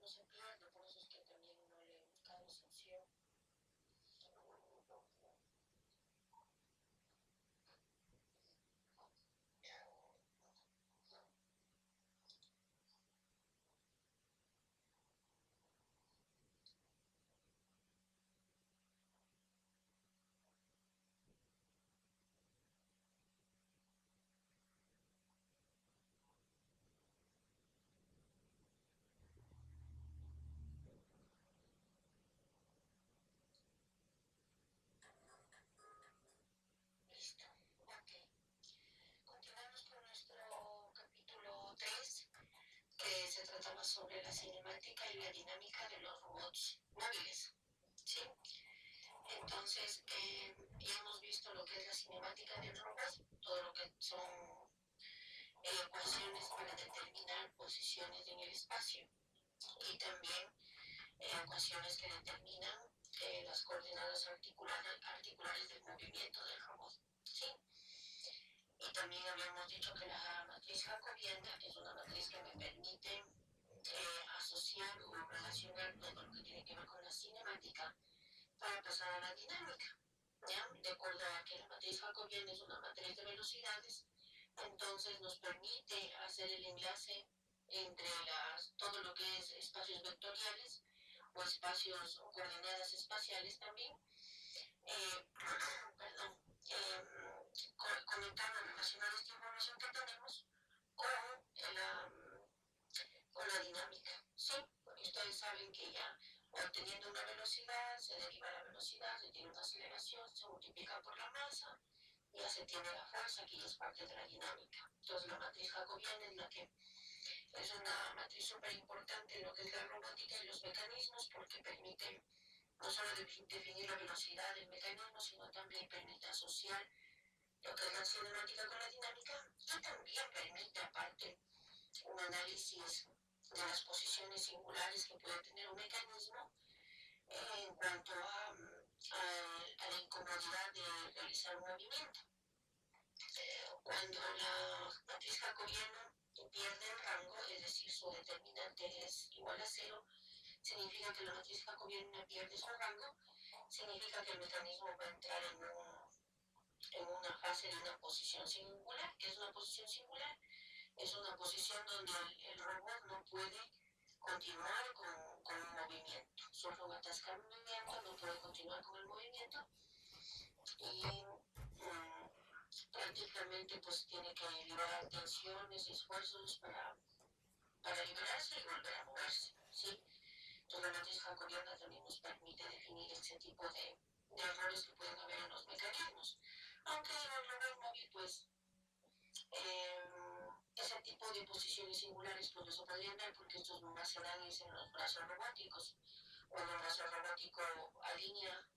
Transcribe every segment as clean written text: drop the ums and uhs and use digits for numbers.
se pierde, por eso es que también no le he buscado sanción. Listo, ok. Continuamos con nuestro capítulo 3, que se trataba sobre la cinemática y la dinámica de los robots móviles. ¿Sí? Entonces, ya hemos visto lo que es la cinemática del robot, todo lo que son ecuaciones para determinar posiciones en el espacio y también ecuaciones que determinan las coordenadas articulares del movimiento del robot. ¿Sí? Y también habíamos dicho que la matriz jacobiana es una matriz que me permite asociar o relacionar todo lo que tiene que ver con la cinemática para pasar a la dinámica. ¿Ya? De acuerdo a que la matriz jacobiana es una matriz de velocidades, entonces nos permite hacer el enlace entre todo lo que es espacios vectoriales o espacios o coordenadas espaciales también, perdón, conectando, relacionar esta información que tenemos con la, con la dinámica. ¿Sí? Porque ustedes saben que ya obteniendo una velocidad, se deriva la velocidad, se tiene una aceleración, se multiplica por la masa, y ya se tiene la fuerza, que ya es parte de la dinámica. Entonces la matriz jacobiana es la que es una matriz súper importante en lo que es la robótica y los mecanismos, porque permite no solo definir la velocidad del mecanismo, sino también permite asociar lo que es la cinemática con la dinámica y también permite aparte un análisis de las posiciones singulares que puede tener un mecanismo en cuanto a la incomodidad de realizar un movimiento. Cuando la matriz jacobiana pierde el rango, es decir, su determinante es igual a cero, significa que la matriz jacobiana pierde su rango, significa que el mecanismo va a entrar en una fase de una posición singular. ¿Qué es una posición singular? Es una posición donde el robot no puede continuar con un movimiento. Sufre un atascamiento, no puede continuar con el movimiento y prácticamente pues tiene que liberar tensiones y esfuerzos para liberarse y volver a moverse. ¿Sí? Entonces la matriz jacobiana también nos permite definir ese tipo de errores que pueden haber en los mecanismos. Aunque en el robot móvil pues ese tipo de posiciones singulares pues no se podrían dar porque estos más se dan en los brazos robóticos. Cuando el brazo robótico alinea,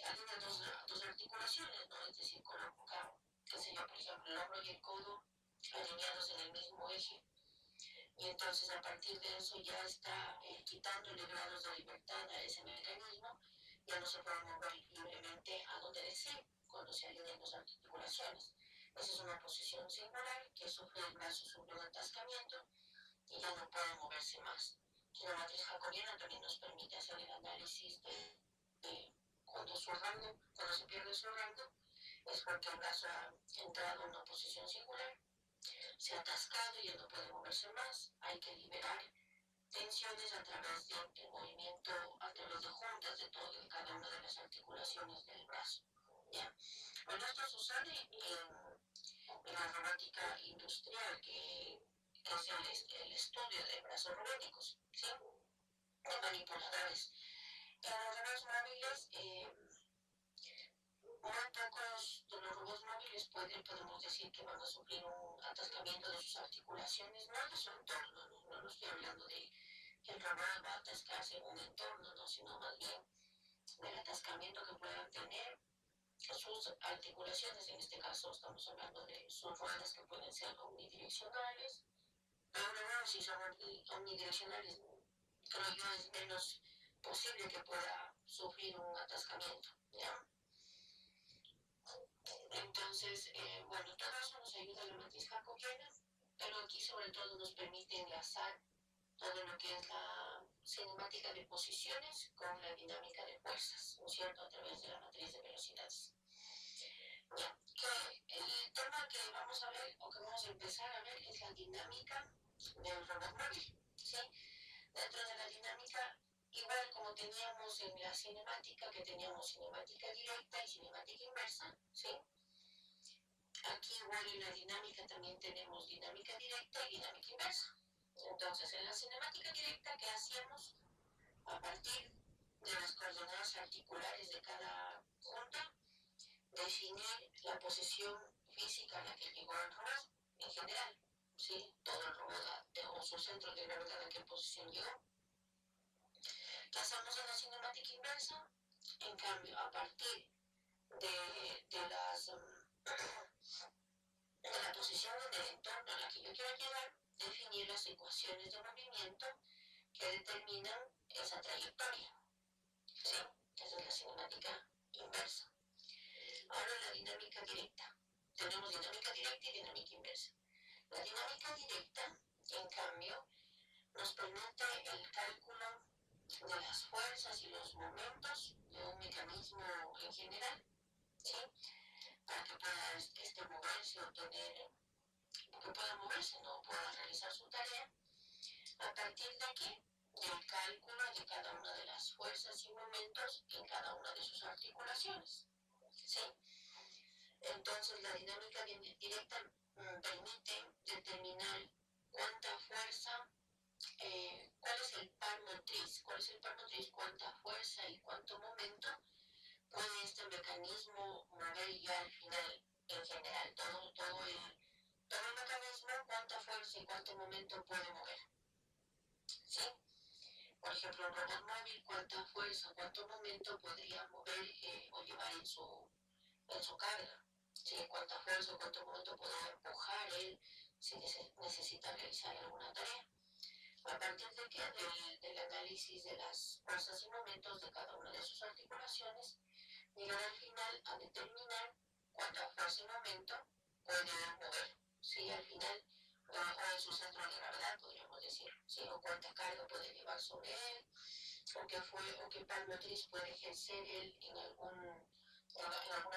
alinea dos articulaciones, ¿no? Es decir, coloca, qué sé yo, por ejemplo, el hombro y el codo alineados en el mismo eje. Y entonces a partir de eso ya está quitándole grados de libertad a ese mecanismo, ya no se puede mover libremente a donde desee cuando se alinean dos articulaciones. Esa es una posición singular que sufre el brazo, sufre un atascamiento y ya no puede moverse más. La matriz jacobiana también nos permite hacer el análisis de cuando se pierde su rango, es porque el brazo ha entrado en una posición singular, se ha atascado y ya no puede moverse más. Hay que liberar tensiones a través del movimiento, a través de juntas de cada una de las articulaciones del brazo. ¿Ya? Bueno, esto sucede en la robótica industrial, que es el estudio de brazos robóticos, ¿sí? De manipuladores. En los robots móviles, muy pocos de los robots móviles podemos decir que van a sufrir un atascamiento de sus articulaciones, no de su entorno, no estoy hablando de que el robot va a atascarse en un entorno, no, sino más bien del atascamiento que puedan tener sus articulaciones. En este caso estamos hablando de sus ruedas que pueden ser omnidireccionales, pero luego si son omnidireccionales, creo yo es menos posible que pueda sufrir un atascamiento, ¿ya? Entonces, bueno, todo eso nos ayuda a la matriz jacobiana, pero aquí sobre todo nos permite enlazar todo lo que es la cinemática de posiciones con la dinámica de fuerzas, ¿no es cierto?, a través de la matriz de velocidades. Ya, que el tema que vamos a ver o que vamos a empezar a ver es la dinámica del robot móvil, ¿sí? Dentro de la dinámica, igual como teníamos en la cinemática, que teníamos cinemática directa y cinemática inversa, ¿sí? Aquí igual en la dinámica también tenemos dinámica directa y dinámica inversa. Entonces, en la cinemática directa, ¿qué hacíamos? A partir de las coordenadas articulares de cada punta, definir la posición física a la que llegó el robot en general, ¿sí? Todo el robot o su centro de gravedad a qué posición llegó. ¿Qué hacemos en la cinemática inversa? En cambio, a partir de la posición en el entorno a la que yo quiero llegar, definir las ecuaciones de movimiento que determinan esa trayectoria, ¿sí? Esa es la cinemática inversa. Ahora la dinámica directa. Tenemos dinámica directa y dinámica inversa. La dinámica directa, en cambio, nos permite el cálculo de las fuerzas y los momentos de un mecanismo en general, ¿sí? Para que pueda moverse o tener, que pueda moverse, no pueda realizar su tarea, a partir de qué? Del cálculo de cada una de las fuerzas y momentos en cada una de sus articulaciones, ¿sí? Entonces la dinámica directa permite determinar cuánta fuerza, cuál es el par motriz, cuánta fuerza y cuánto momento puede este mecanismo mover ya al final, en general, todo el mecanismo, cuánta fuerza y cuánto momento puede mover, ¿sí? Por ejemplo, un robot móvil, cuánta fuerza, cuánto momento podría mover o llevar en su carga, ¿sí? Cuánta fuerza o cuánto momento podría empujar él si necesita realizar alguna tarea. A partir de que del análisis de las fuerzas y momentos de cada una de sus articulaciones, llegar al final a determinar cuánta fuerza y momento puede mover, ¿sí? Al final, o en su centro de gravedad, podríamos decir, ¿sí? O cuánta carga puede llevar sobre él, o qué par motriz puede ejercer él en alguna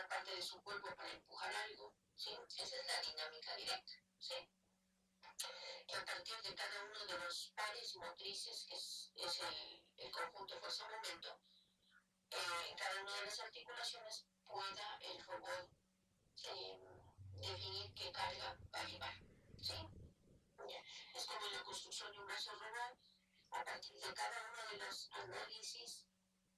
parte de su cuerpo para empujar algo, ¿sí? Esa es la dinámica directa, ¿sí? Y a partir de cada uno de los pares motrices, que es el conjunto fuerza-momento, en cada una de las articulaciones pueda el robot definir qué carga va a llevar, ¿sí? Es como en la construcción de un brazo robot, a partir de cada uno de los análisis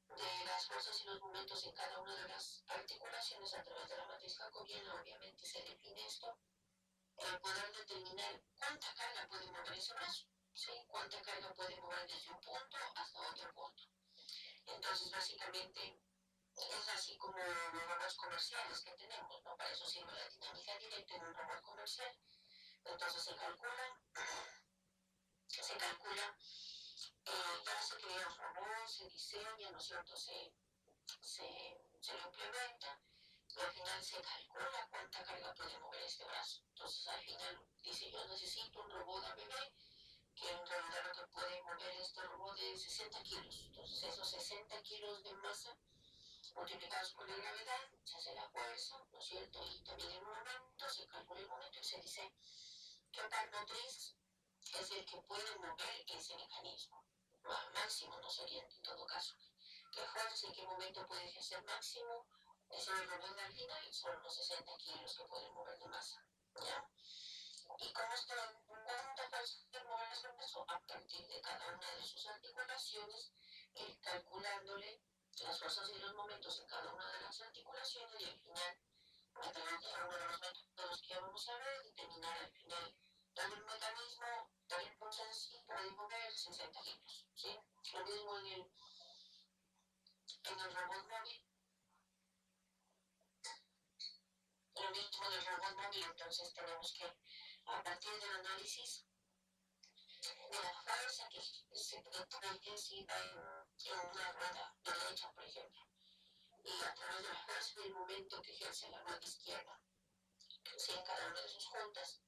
de las fuerzas y los momentos en cada una de las articulaciones a través de la matriz jacobiana, obviamente se define esto, poder determinar cuánta carga puede mover ese brazo, ¿sí? Cuánta carga puede mover desde un punto hasta otro punto. Entonces, básicamente, es así como los robots comerciales que tenemos, ¿no? Para eso sirve la dinámica directa en un robot comercial. Entonces se calcula, ya se crea un robot, se diseña, ¿no es cierto? Se lo implementa y al final se calcula cuánta carga puede mover este brazo. Entonces al final dice, yo necesito un robot ABB que en realidad lo que puede mover este robot es 60 kilos. Entonces esos 60 kilos de masa multiplicados por la gravedad, se hace la fuerza, ¿no es cierto? Y también el momento, se calcula el momento y se dice qué par motriz es el que puede mover ese mecanismo. Máximo no sería en todo caso. ¿Qué fuerza y qué momento puede ejercer máximo? Ese el robot al final son los 60 kilos que pueden mover de masa, ¿ya? Y como esto, cuánta fuerza puede mover ese peso a partir de cada una de sus articulaciones, ir calculándole las fuerzas y los momentos en cada una de las articulaciones y al final, a través de uno de los métodos que ya vamos a ver, determinar al final todo el mecanismo, tal impulso en sí puede mover 60 kilos, ¿sí? Lo mismo en el robot móvil, entonces tenemos que, a partir del análisis de la fuerza que se puede ejercita en una rueda derecha, por ejemplo, y a través de la fuerza y el momento que ejerce la rueda izquierda, ¿sí? En cada una de sus juntas,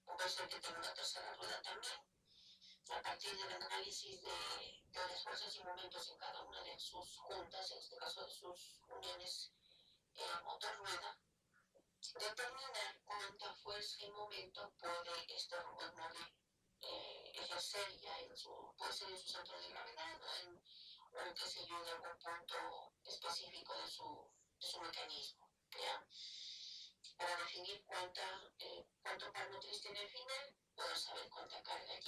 o puede ser que tenga una tercera rueda también, a partir del análisis de las fuerzas y momentos en cada una de sus juntas, en este caso de sus uniones motor-rueda, determinar cuánta fuerza y momento puede este robot móvil ejercer ya puede ser en su centro de gravedad o en qué sé yo, en algún punto específico de su mecanismo, ¿ya? Para definir cuánto par motriz tiene al final, poder saber cuánta carga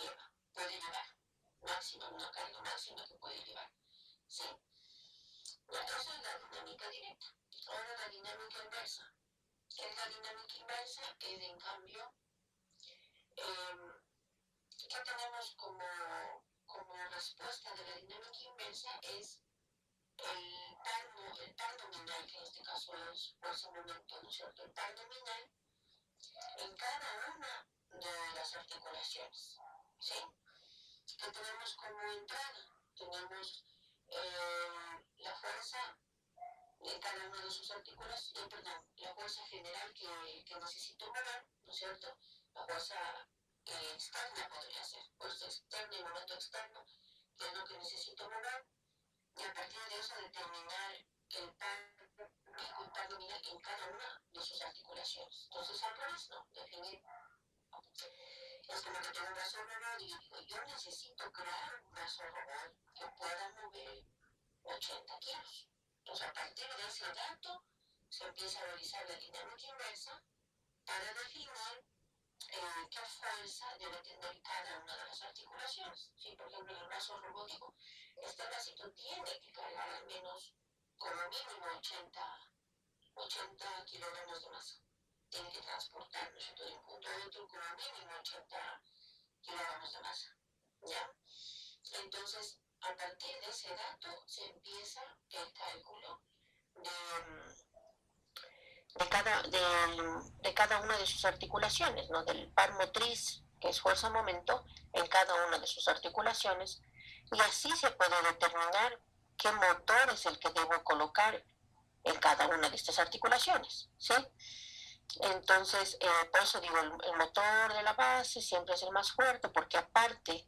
puede llevar, máxima, una carga máxima que puede llevar, ¿sí? Bueno, esa es la dinámica directa. Ahora la dinámica inversa. ¿Qué es la dinámica inversa? Es en cambio, ¿qué tenemos como respuesta de la dinámica inversa? Es el par nominal, que en este caso es fuerza momento, ¿no es cierto? El par nominal en cada una de las articulaciones, ¿sí? Que tenemos como entrada, tenemos la fuerza de cada una de sus articulaciones, perdón, la fuerza general que necesito mover, ¿no es cierto? La fuerza externa podría ser, fuerza externa y momento externo, que es lo que necesito mover, y a partir de eso determinar el par pico y par nominal en cada una de sus articulaciones. Entonces, al revés, ¿no? Definir es como que tengo un brazo robot y yo digo, yo necesito crear un brazo robot que pueda mover 80 kilos. Entonces, a partir de ese dato, se empieza a realizar la dinámica inversa para definir qué fuerza debe tener cada una de las articulaciones. ¿Sí? Por ejemplo, en el brazo robótico, este bracito tiene que cargar al menos como mínimo 80 kilogramos de masa. Tiene que transportar, ¿no es cierto?, de un punto a otro como mínimo 80 kilogramos de masa. ¿Ya? Entonces, a partir de ese dato se empieza el cálculo de cada una de sus articulaciones, ¿no? Del par motriz, que es fuerza-momento, en cada una de sus articulaciones, y así se puede determinar qué motor es el que debo colocar en cada una de estas articulaciones, ¿sí? Entonces, por eso digo, el motor de la base siempre es el más fuerte, porque aparte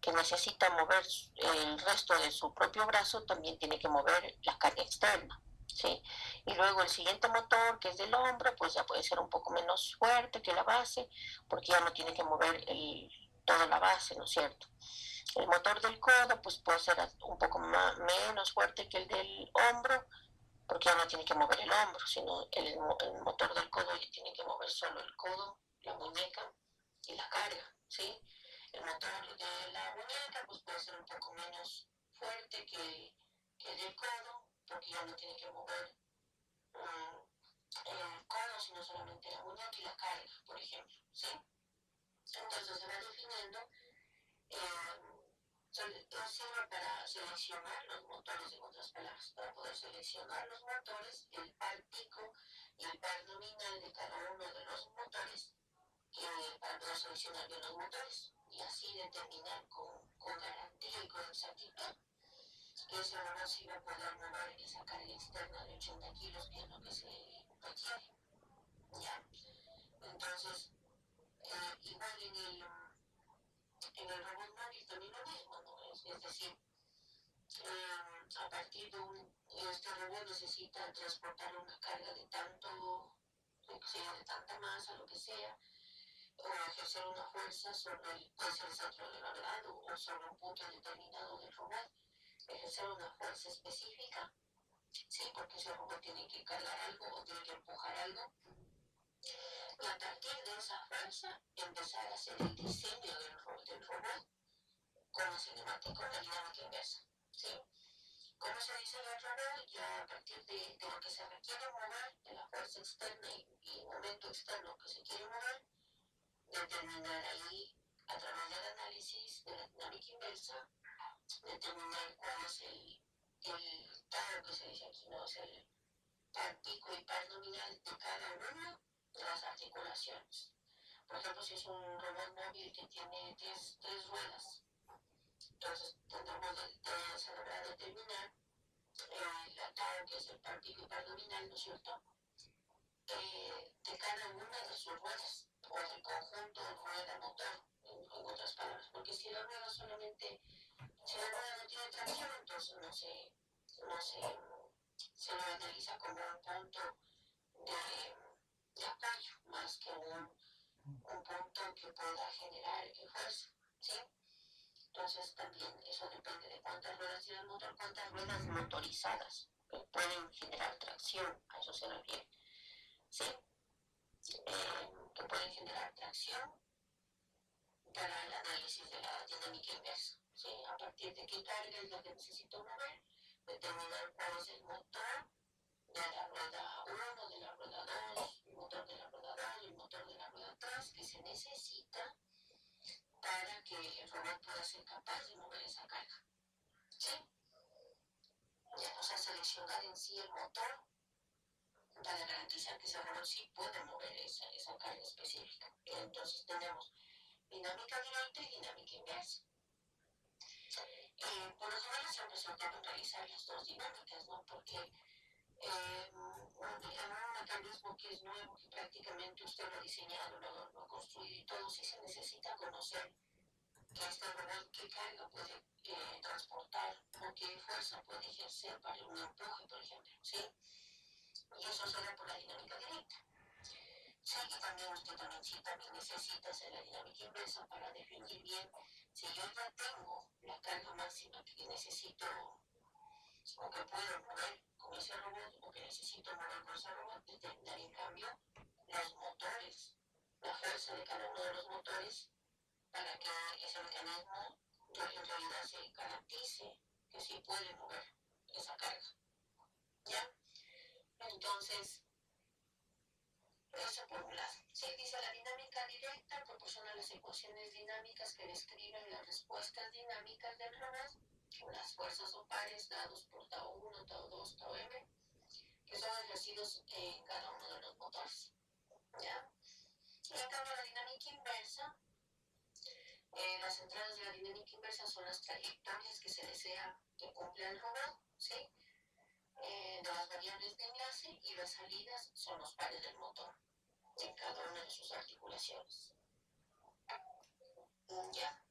que necesita mover el resto de su propio brazo, también tiene que mover la carga externa, ¿sí? Y luego el siguiente motor, que es del hombro, pues ya puede ser un poco menos fuerte que la base, porque ya no tiene que mover toda la base, ¿no es cierto? El motor del codo, pues puede ser un poco menos fuerte que el del hombro, porque ya no tiene que mover el hombro, sino el motor del codo ya tiene que mover solo el codo, la muñeca y la carga, ¿sí? El motor de la muñeca pues puede ser un poco menos fuerte que el del codo, porque ya no tiene que mover el codo, sino solamente la muñeca y la carga, por ejemplo, ¿sí? Entonces se va definiendo, sirve para seleccionar los motores, en otras palabras, para poder seleccionar los motores, el par pico y el par nominal de cada uno de los motores, para poder seleccionar bien los motores y así determinar con garantía y con exactitud que ese robot sí va a poder mover esa carga externa de 80 kilos, que es lo que se requiere. ¿Ya? Entonces, igual en el robot móvil también lo mismo, ¿no? Es decir, a partir este robot necesita transportar una carga de tanto, de tanta masa, lo que sea, o ejercer una fuerza puede ser el centro de gravedad o sobre un punto determinado del robot, ejercer una fuerza específica, sí, porque ese robot tiene que cargar algo o tiene que empujar algo, y a partir de esa fuerza empezar a hacer el diseño del robot con la dinámica inversa, ¿sí? ¿Cómo se diseña el robot? Ya a partir de lo que se requiere mover, de la fuerza externa y momento externo que se quiere mover, determinar ahí, a través del análisis de la dinámica inversa, determinar cuál es el tau que se dice aquí, ¿no? Es el par pico y par nominal de cada una de las articulaciones. Por ejemplo, si es un robot móvil que tiene tres ruedas, entonces tendremos de lograr determinar la tau, que es el par pico y par nominal, ¿no es cierto? De cada una de sus ruedas o del conjunto rueda-motor, en otras palabras, porque si la rueda solamente, si la rueda no tiene tracción, entonces se lo analiza como un punto de apoyo, más que un punto que pueda generar fuerza, ¿sí? Entonces también eso depende de cuántas ruedas tiene el motor, cuántas ruedas motorizadas pueden generar tracción, a eso se refiere, ¿sí? Que pueden generar tracción para el análisis de la dinámica inversa, ¿sí? A partir de qué carga es lo que necesito mover, determinar cuál es el motor de la rueda 1, de la rueda 2, el motor de la rueda 2, el motor de la rueda 3 que se necesita para que el robot pueda ser capaz de mover esa carga, ¿sí? Ya, o sea, seleccionar en sí el motor para garantizar que ese robot sí puede mover esa carga específica. Entonces tenemos dinámica directa y dinámica inversa. Por lo general siempre se deben realizar las dos dinámicas, ¿no? Porque en un mecanismo que es nuevo, que prácticamente usted lo ha diseñado, lo ha construido y todo, sí se necesita conocer que este robot qué carga puede transportar o qué fuerza puede ejercer para un empuje, por ejemplo, ¿sí? Y eso será por la dinámica directa. Sí, y también usted también necesita hacer la dinámica inversa para definir bien si yo ya tengo la carga máxima que necesito o que puedo mover con ese robot o que necesito mover con ese robot, determinar en cambio los motores, la fuerza de cada uno de los motores para que ese mecanismo en realidad se garantice que sí puede mover esa carga. ¿Ya? Entonces, eso por un lado. Sí, dice la dinámica directa proporciona las ecuaciones dinámicas que describen las respuestas dinámicas del robot, las fuerzas o pares dados por tau 1, tau 2, tau m, que son ejercidos en cada uno de los motores. ¿Ya? Y en cambio la dinámica inversa, las entradas de la dinámica inversa son las trayectorias que se desea que cumpla el robot, ¿sí? De las variables de enlace, y las salidas son los pares del motor en cada una de sus articulaciones. Ya.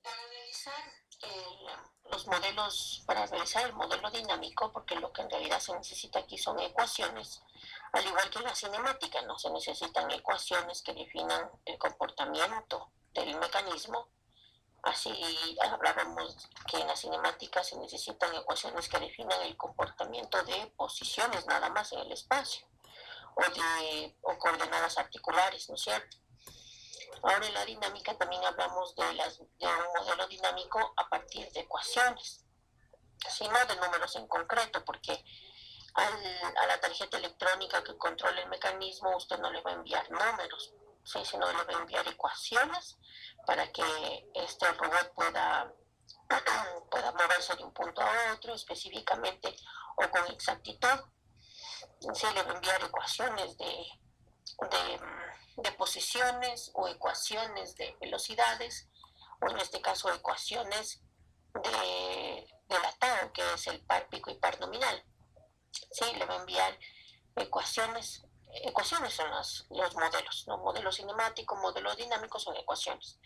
Para realizar para realizar el modelo dinámico, porque lo que en realidad se necesita aquí son ecuaciones, al igual que en la cinemática, no se necesitan ecuaciones que definan el comportamiento del mecanismo. Así hablábamos que en la cinemática se necesitan ecuaciones que definan el comportamiento de posiciones nada más en el espacio o coordenadas articulares, ¿no es cierto? Ahora en la dinámica también hablamos de un modelo dinámico a partir de ecuaciones, sino de números en concreto, porque a la tarjeta electrónica que controla el mecanismo usted no le va a enviar números, ¿sí? Sino le va a enviar ecuaciones para que este robot pueda moverse de un punto a otro específicamente o con exactitud. Sí, le va a enviar ecuaciones de posiciones o ecuaciones de velocidades, o en este caso ecuaciones de la tau, que es el par pico y par nominal. Sí, le va a enviar ecuaciones. Ecuaciones son los modelos, ¿no? Modelo cinemático, modelo dinámico son ecuaciones.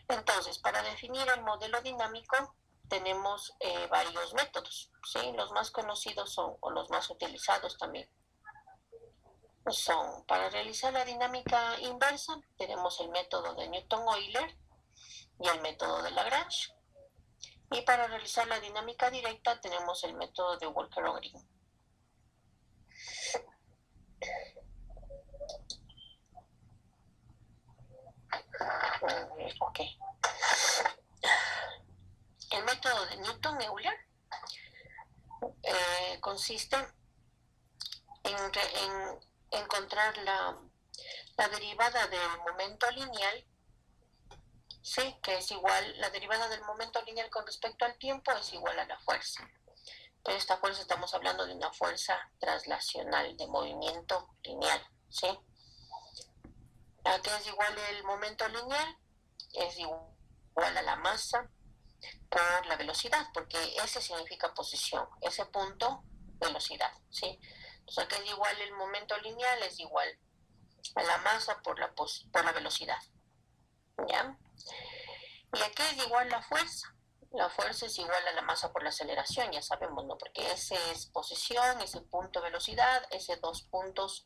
Entonces, para definir el modelo dinámico tenemos varios métodos, ¿sí? Los más conocidos son, o los más utilizados también, son, para realizar la dinámica inversa tenemos el método de Newton-Euler y el método de Lagrange, y para realizar la dinámica directa tenemos el método de Walker-O'Green. Ok. El método de Newton-Euler consiste en encontrar la derivada del momento lineal, sí, que es igual, la derivada del momento lineal con respecto al tiempo es igual a la fuerza. Pero esta fuerza estamos hablando de una fuerza traslacional, de movimiento lineal, ¿sí? ¿A qué es igual el momento lineal? Es igual a la masa por la velocidad, porque S significa posición, ese punto, velocidad, ¿sí? O sea que es igual el momento lineal, es igual a la masa por la velocidad. ¿Ya? Y aquí es igual la fuerza. La fuerza es igual a la masa por la aceleración, ya sabemos, ¿no? Porque S es posición, ese punto velocidad, ese 2 puntos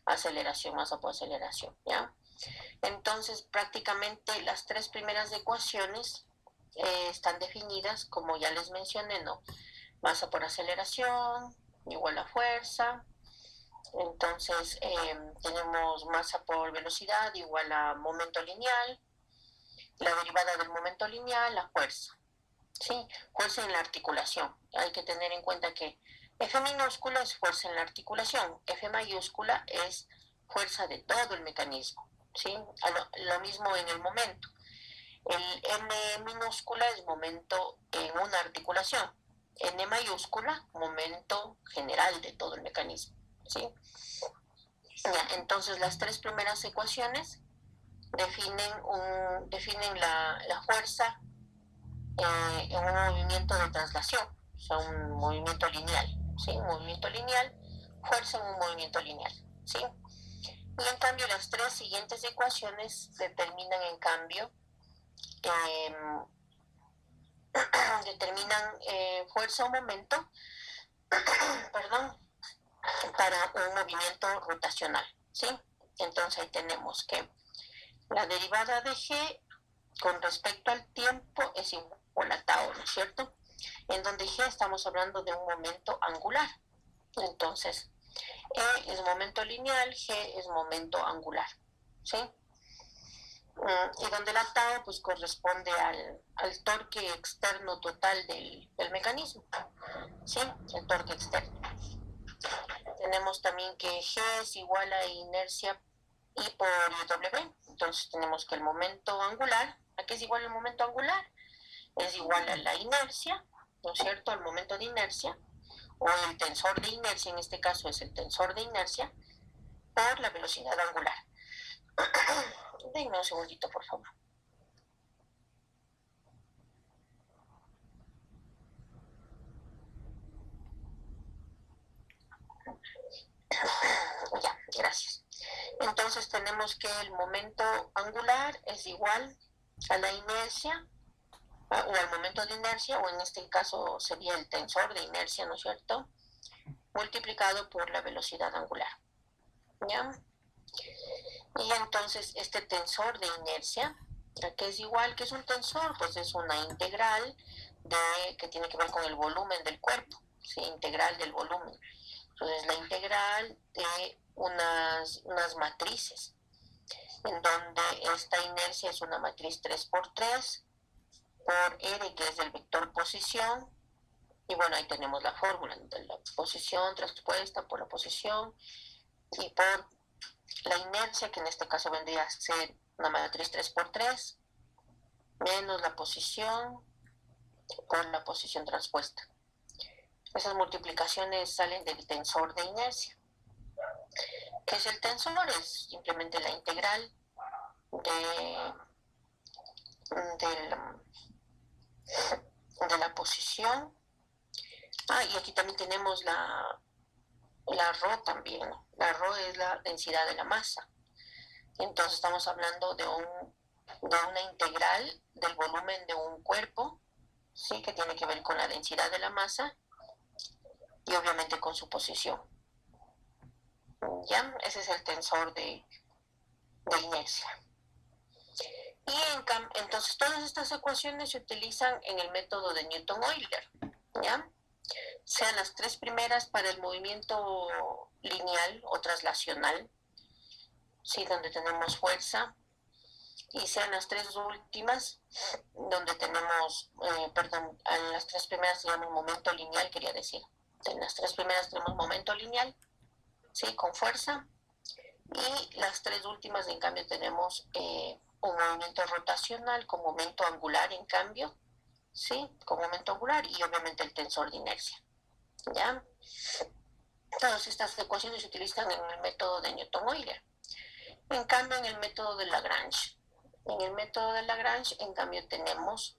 aceleración, masa por aceleración, ¿ya? Entonces, prácticamente las tres primeras ecuaciones están definidas, como ya les mencioné, ¿no? Masa por aceleración igual a fuerza. Entonces, tenemos masa por velocidad igual a momento lineal. La derivada del momento lineal, la fuerza. ¿Sí? Fuerza en la articulación. Hay que tener en cuenta que F minúscula es fuerza en la articulación, F mayúscula es fuerza de todo el mecanismo. ¿Sí? Lo mismo en el momento. El M minúscula es momento en una articulación. N mayúscula, momento general de todo el mecanismo. ¿Sí? Ya, entonces las tres primeras ecuaciones definen la fuerza en un movimiento de traslación, o sea, un movimiento lineal, ¿sí? Un movimiento lineal, fuerza en un movimiento lineal, ¿sí? Y en cambio las tres siguientes ecuaciones determinan en cambio fuerza o momento, perdón, para un movimiento rotacional, ¿sí? Entonces ahí tenemos que la derivada de G con respecto al tiempo es igual a tau, ¿no es cierto? En donde G estamos hablando de un momento angular. Entonces, E es momento lineal, G es momento angular, ¿sí? Y donde la tau pues corresponde al torque externo total del mecanismo, ¿sí? El torque externo. Tenemos también que G es igual a inercia I por W. Entonces tenemos que el momento angular, ¿a qué es igual el momento angular? Es igual a la inercia, ¿no es cierto? Al momento de inercia, o el tensor de inercia, en este caso es el tensor de inercia, por la velocidad angular. Denme un segundito, por favor. Ya, gracias. Entonces tenemos que el momento angular es igual a la inercia, o al momento de inercia, o en este caso sería el tensor de inercia, ¿no es cierto? Multiplicado por la velocidad angular. ¿Ya? Y entonces este tensor de inercia, que es igual, que es un tensor, pues es una integral que tiene que ver con el volumen del cuerpo, ¿sí? Integral del volumen. Entonces la integral de unas matrices, en donde esta inercia es una matriz 3×3 por R, que es el vector posición, y bueno, ahí tenemos la fórmula de la posición transpuesta por la posición y por la inercia, que en este caso vendría a ser una matriz 3×3, menos la posición por la posición transpuesta. Esas multiplicaciones salen del tensor de inercia. ¿Qué es el tensor? Es simplemente la integral de la posición. Y aquí también tenemos la ρ también. La ρ es la densidad de la masa. Entonces estamos hablando de una integral del volumen de un cuerpo, ¿sí? Que tiene que ver con la densidad de la masa y obviamente con su posición. ¿Ya? Ese es el tensor de inercia. Y entonces todas estas ecuaciones se utilizan en el método de Newton-Euler, ¿ya? Sean las tres primeras para el movimiento lineal o traslacional, ¿sí? Donde tenemos fuerza, y sean las tres últimas donde tenemos, en las tres primeras tenemos momento lineal, quería decir. En las tres primeras tenemos momento lineal, ¿sí? Con fuerza, y las tres últimas en cambio tenemos un movimiento rotacional con momento angular en cambio, ¿sí? Con momento angular y obviamente el tensor de inercia, ¿ya? Todas estas ecuaciones se utilizan en el método de Newton-Euler. En cambio, en el método de Lagrange, en cambio tenemos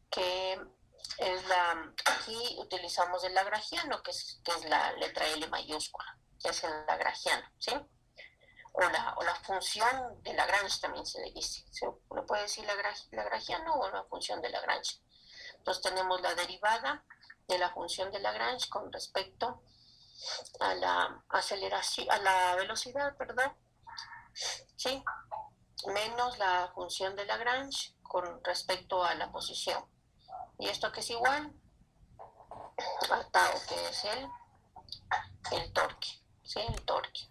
que Aquí utilizamos el lagrangiano, que es la letra L mayúscula, que es el lagrangiano, ¿sí? O la función de Lagrange también se le dice. Se le puede decir lagrangiano o la función de Lagrange. Entonces tenemos la derivada de la función de Lagrange con respecto a la aceleración, a la velocidad, perdón, ¿sí? Menos la función de Lagrange con respecto a la posición. ¿Y esto que es igual? A tau, que es el torque, ¿sí? El torque.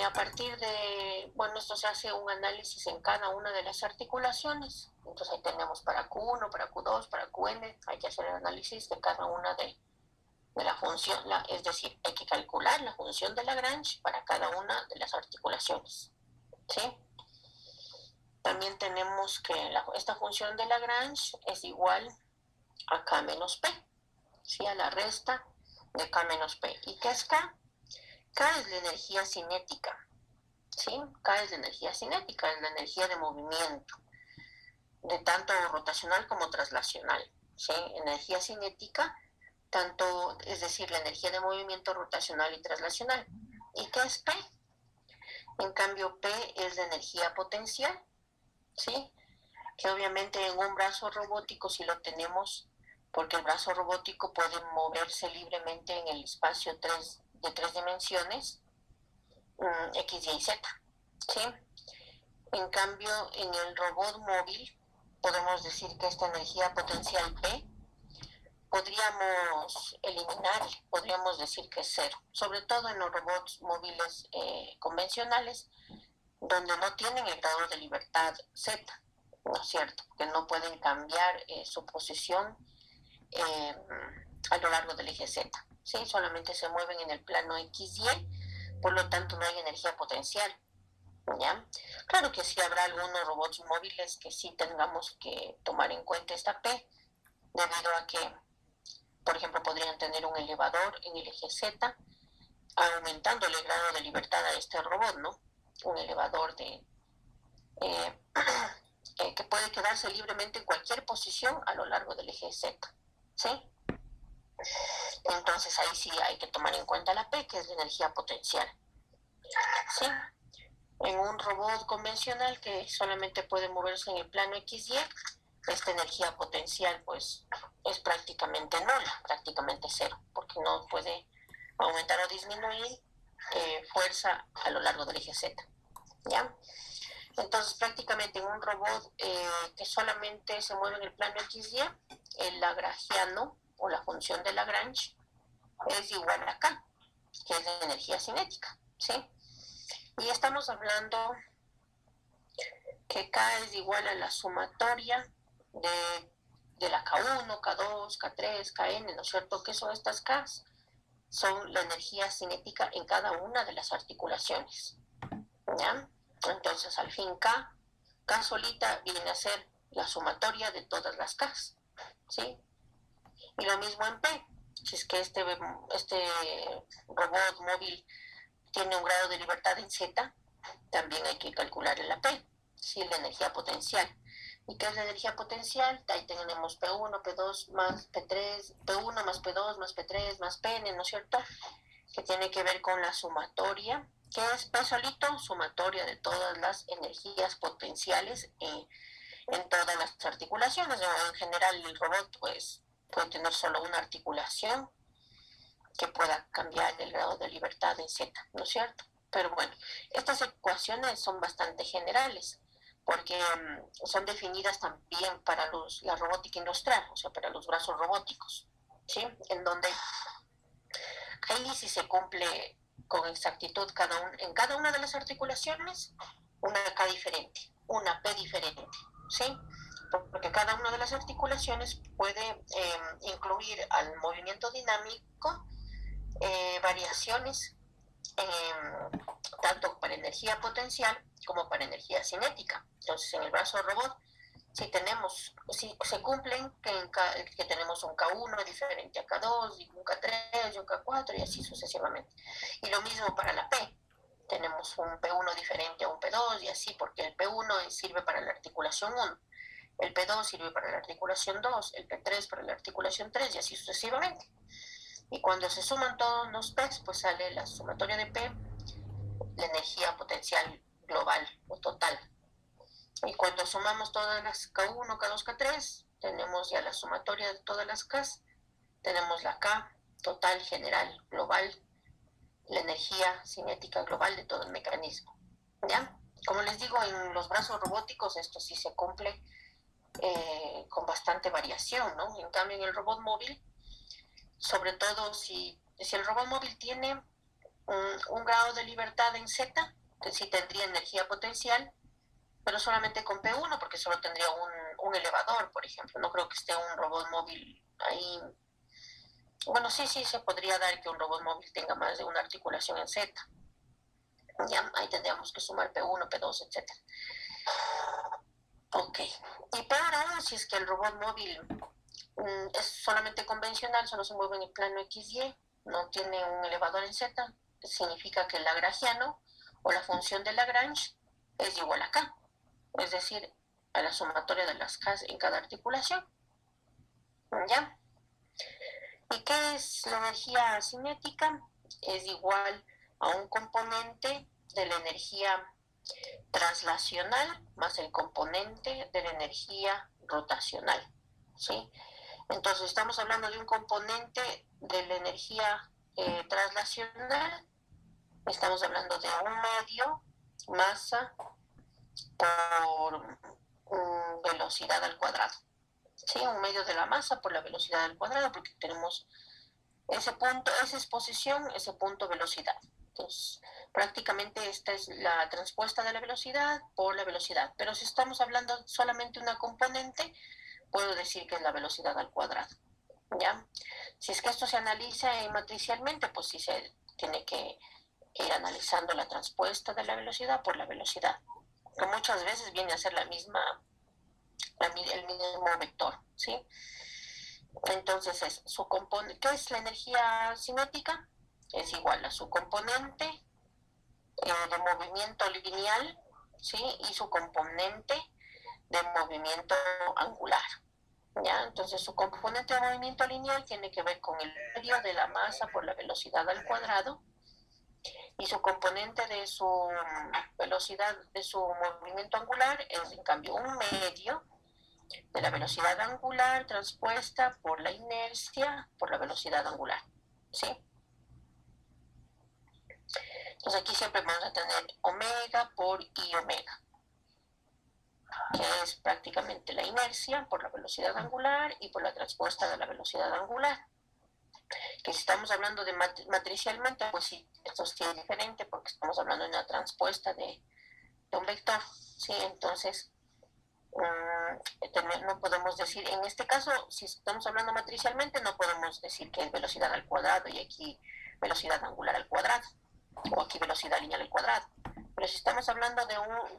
A partir de, bueno, esto se hace un análisis en cada una de las articulaciones. Entonces ahí tenemos para Q1, para Q2, para Qn, hay que hacer el análisis de cada una de la función, es decir, hay que calcular la función de Lagrange para cada una de las articulaciones, ¿sí? También tenemos que esta función de Lagrange es igual a K menos P, ¿sí? A la resta de K menos P. ¿Y qué es K? K es la energía cinética, ¿sí? K es la energía cinética, es la energía de movimiento, de tanto rotacional como traslacional, ¿sí? Energía cinética, tanto, es decir, la energía de movimiento rotacional y traslacional. ¿Y qué es P? En cambio, P es la energía potencial, ¿sí? Que obviamente en un brazo robótico sí lo tenemos, porque el brazo robótico puede moverse libremente en el espacio de tres dimensiones, X, Y, Z, ¿sí? En cambio, en el robot móvil podemos decir que esta energía potencial P podríamos eliminar, podríamos decir que es cero, sobre todo en los robots móviles convencionales, donde no tienen el grado de libertad Z, ¿no es cierto? Que no pueden cambiar su posición a lo largo del eje Z, ¿sí? Solamente se mueven en el plano XY, por lo tanto no hay energía potencial, ¿ya? Claro que sí habrá algunos robots móviles que sí tengamos que tomar en cuenta esta P, debido a que, por ejemplo, podrían tener un elevador en el eje Z, aumentando el grado de libertad a este robot, ¿no? Un elevador eh, que puede quedarse libremente en cualquier posición a lo largo del eje Z, ¿sí? Entonces ahí sí hay que tomar en cuenta la P, que es la energía potencial, ¿sí? En un robot convencional que solamente puede moverse en el plano XY, esta energía potencial pues es prácticamente nula, prácticamente cero, porque no puede aumentar o disminuir fuerza a lo largo del eje Z, ¿ya? Entonces prácticamente en un robot que solamente se mueve en el plano XY, el lagrangiano o la función de Lagrange es igual a K, que es de energía cinética, ¿sí? Y estamos hablando que K es igual a la sumatoria de la K1, K2, K3, Kn, ¿no es cierto? ¿Qué son estas K? Son la energía cinética en cada una de las articulaciones, ¿ya? Entonces, al fin K solita viene a ser la sumatoria de todas las K, ¿sí? Y lo mismo en P. Si es que este robot móvil tiene un grado de libertad en Z, también hay que calcular en la P, ¿sí? La energía potencial. ¿Y qué es la energía potencial? Ahí tenemos P1, P2 más P3, P1 más P2 más P3 más Pn, ¿no es cierto? Que tiene que ver con la sumatoria. ¿Qué es P solito? Sumatoria de todas las energías potenciales en todas las articulaciones. En general el robot pues puede tener solo una articulación que pueda cambiar el grado de libertad en Z, ¿no es cierto? Pero bueno, estas ecuaciones son bastante generales porque son definidas también para la robótica industrial, o sea, para los brazos robóticos, ¿sí? En donde ahí sí se cumple con exactitud en cada una de las articulaciones una K diferente, una P diferente, ¿sí? Porque cada una de las articulaciones puede incluir al movimiento dinámico variaciones tanto para energía potencial como para energía cinética. Entonces, en el brazo robot, si se cumplen que tenemos un K1 diferente a K2, y un K3, y un K4, y así sucesivamente. Y lo mismo para la P. Tenemos un P1 diferente a un P2, y así, porque el P1 sirve para la articulación 1, el P2 sirve para la articulación 2, el P3 para la articulación 3 y así sucesivamente. Y cuando se suman todos los P's, pues sale la sumatoria de P, la energía potencial global o total. Y cuando sumamos todas las K1, K2, K3, tenemos ya la sumatoria de todas las K's, tenemos la K total, general, global, la energía cinética global de todo el mecanismo. ¿Ya? Como les digo, en los brazos robóticos esto sí se cumple con bastante variación, ¿no? En cambio, en el robot móvil, sobre todo si el robot móvil tiene un grado de libertad en Z, que sí tendría energía potencial, pero solamente con P1, porque solo tendría un elevador, por ejemplo. No creo que esté un robot móvil ahí. Bueno, sí se podría dar que un robot móvil tenga más de una articulación en Z. Ya, ahí tendríamos que sumar P1, P2, etc. Ok. Y peor aún, si es que el robot móvil es solamente convencional, solo se mueve en el plano XY, no tiene un elevador en Z, significa que el lagrangiano o la función de Lagrange es igual a K, es decir, a la sumatoria de las K en cada articulación. ¿Ya? ¿Y qué es la energía cinética? Es igual a un componente de la energía translacional más el componente de la energía rotacional, ¿sí? Entonces estamos hablando de un componente de la energía translacional, estamos hablando de un medio masa por velocidad al cuadrado, ¿sí? Un medio de la masa por la velocidad al cuadrado, porque tenemos ese punto, esa exposición, ese punto velocidad. Entonces, prácticamente esta es la transpuesta de la velocidad por la velocidad. Pero si estamos hablando solamente de una componente, puedo decir que es la velocidad al cuadrado. ¿Ya? Si es que esto se analiza matricialmente, pues sí se tiene que ir analizando la transpuesta de la velocidad por la velocidad, que muchas veces viene a ser el mismo vector, ¿sí? Entonces, ¿qué es la energía cinética? Es igual a su componente de movimiento lineal, ¿sí? Y su componente de movimiento angular. ¿Ya? Entonces, su componente de movimiento lineal tiene que ver con el medio de la masa por la velocidad al cuadrado, y su componente de su velocidad, de su movimiento angular, es en cambio un medio de la velocidad angular transpuesta por la inercia por la velocidad angular, ¿sí? Entonces aquí siempre vamos a tener omega por I omega, que es prácticamente la inercia por la velocidad angular y por la transpuesta de la velocidad angular. Que si estamos hablando de matricialmente, pues sí, esto sí es diferente porque estamos hablando de una transpuesta de un vector, ¿sí? Entonces, no podemos decir, en este caso, si estamos hablando matricialmente, no podemos decir que es velocidad al cuadrado y aquí velocidad angular al cuadrado, o aquí velocidad lineal al cuadrado. Pero si estamos hablando de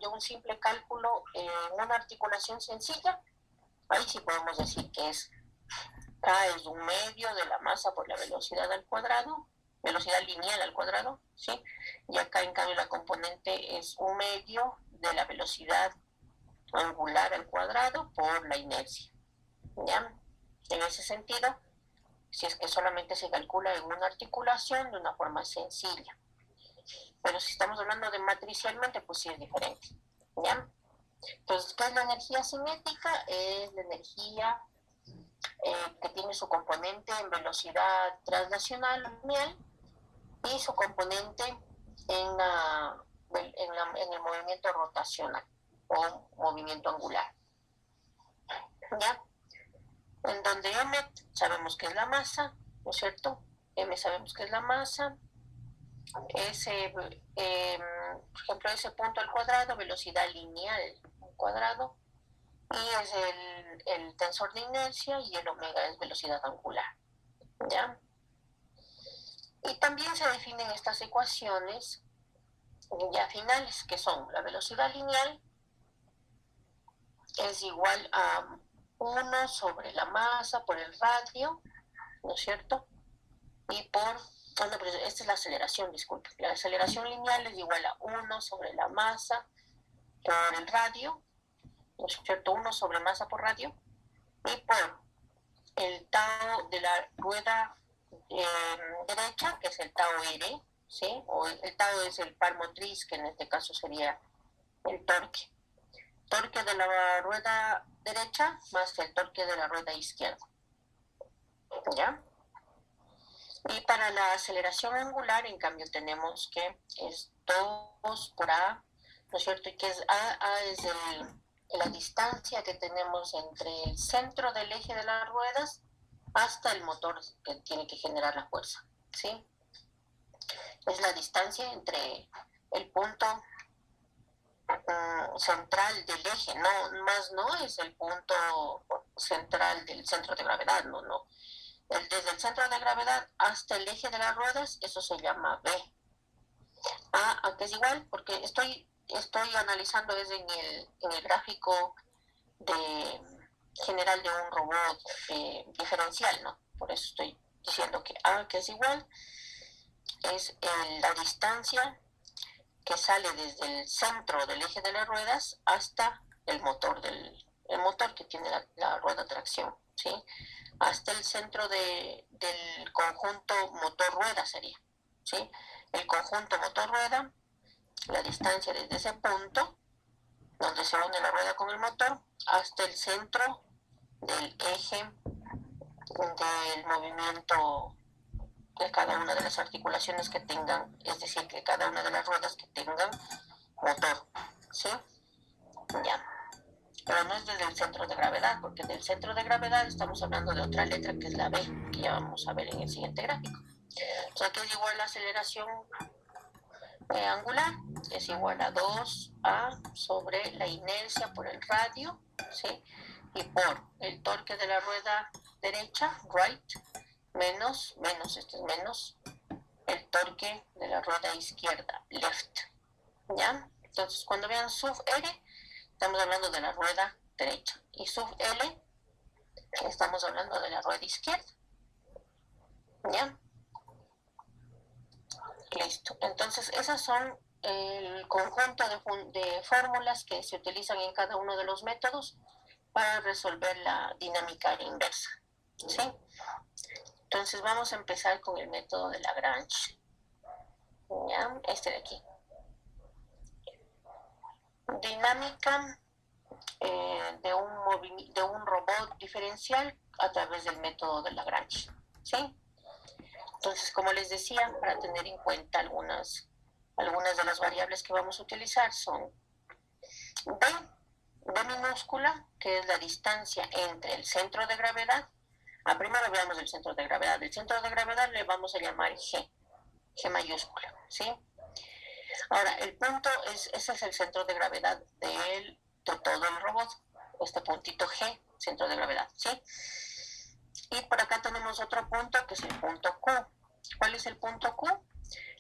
un simple cálculo en una articulación sencilla, ahí sí podemos decir que es K es un medio de la masa por la velocidad al cuadrado, velocidad lineal al cuadrado, ¿sí? Y acá en cambio la componente es un medio de la velocidad angular al cuadrado por la inercia, ¿ya? En ese sentido, si es que solamente se calcula en una articulación de una forma sencilla. Pero si estamos hablando de matricialmente, pues sí es diferente, ¿ya? Entonces, ¿qué es la energía cinética? Es la energía que tiene su componente en velocidad translacional lineal y su componente en el movimiento rotacional o movimiento angular. ¿Ya? En donde M sabemos que es la masa, ¿no es cierto? M sabemos que es la masa. Por ejemplo, ese punto al cuadrado, velocidad lineal al cuadrado, y es el tensor de inercia, y el omega es velocidad angular, ¿ya? Y también se definen estas ecuaciones ya finales, que son la velocidad lineal es igual a 1 sobre la masa por el radio, ¿no es cierto? Y no, pero esta es la aceleración, disculpe. La aceleración lineal es igual a 1 sobre la masa por el radio, ¿no es cierto? 1 sobre masa por radio, y por el tau de la rueda derecha, que es el tau R, ¿sí? O el tau es el par motriz, que en este caso sería el torque. Torque de la rueda derecha más el torque de la rueda izquierda. ¿Ya? Y para la aceleración angular, en cambio, tenemos que es 2 por A, ¿no es cierto? Y que es A es la distancia que tenemos entre el centro del eje de las ruedas hasta el motor que tiene que generar la fuerza, ¿sí? Es la distancia entre el punto central del eje, no, más no es el punto central del centro de gravedad, no. Desde el centro de gravedad hasta el eje de las ruedas, eso se llama B. Que es igual, porque estoy analizando desde en el gráfico general de un robot diferencial, ¿no? Por eso estoy diciendo que A, que es igual, es la distancia que sale desde el centro del eje de las ruedas hasta el motor que tiene la rueda de tracción, ¿sí? Hasta el centro del conjunto motor-rueda sería, ¿sí? El conjunto motor-rueda, la distancia desde ese punto, donde se une la rueda con el motor, hasta el centro del eje del movimiento de cada una de las articulaciones que tengan, es decir, que cada una de las ruedas que tengan motor, ¿sí? Ya. Pero no es desde el centro de gravedad, porque del centro de gravedad estamos hablando de otra letra que es la B, que ya vamos a ver en el siguiente gráfico. O sea que es igual la aceleración angular, es igual a 2A sobre la inercia por el radio, ¿sí? Y por el torque de la rueda derecha, right, menos el torque de la rueda izquierda, left, ¿ya? Entonces, cuando vean sub R, estamos hablando de la rueda derecha, y sub L, estamos hablando de la rueda izquierda, ¿ya? Listo. Entonces, esas son el conjunto de fórmulas que se utilizan en cada uno de los métodos para resolver la dinámica inversa, ¿sí? Entonces, vamos a empezar con el método de Lagrange, ¿ya? Este de aquí. Dinámica de un robot diferencial a través del método de Lagrange, ¿sí? Entonces, como les decía, para tener en cuenta algunas de las variables que vamos a utilizar son B minúscula, que es la distancia entre el centro de gravedad. Primero veamos el centro de gravedad. El centro de gravedad le vamos a llamar G mayúscula, ¿sí? Ahora, el punto ese es el centro de gravedad de todo el robot, este puntito G, centro de gravedad, ¿sí? Y por acá tenemos otro punto que es el punto Q. ¿Cuál es el punto Q?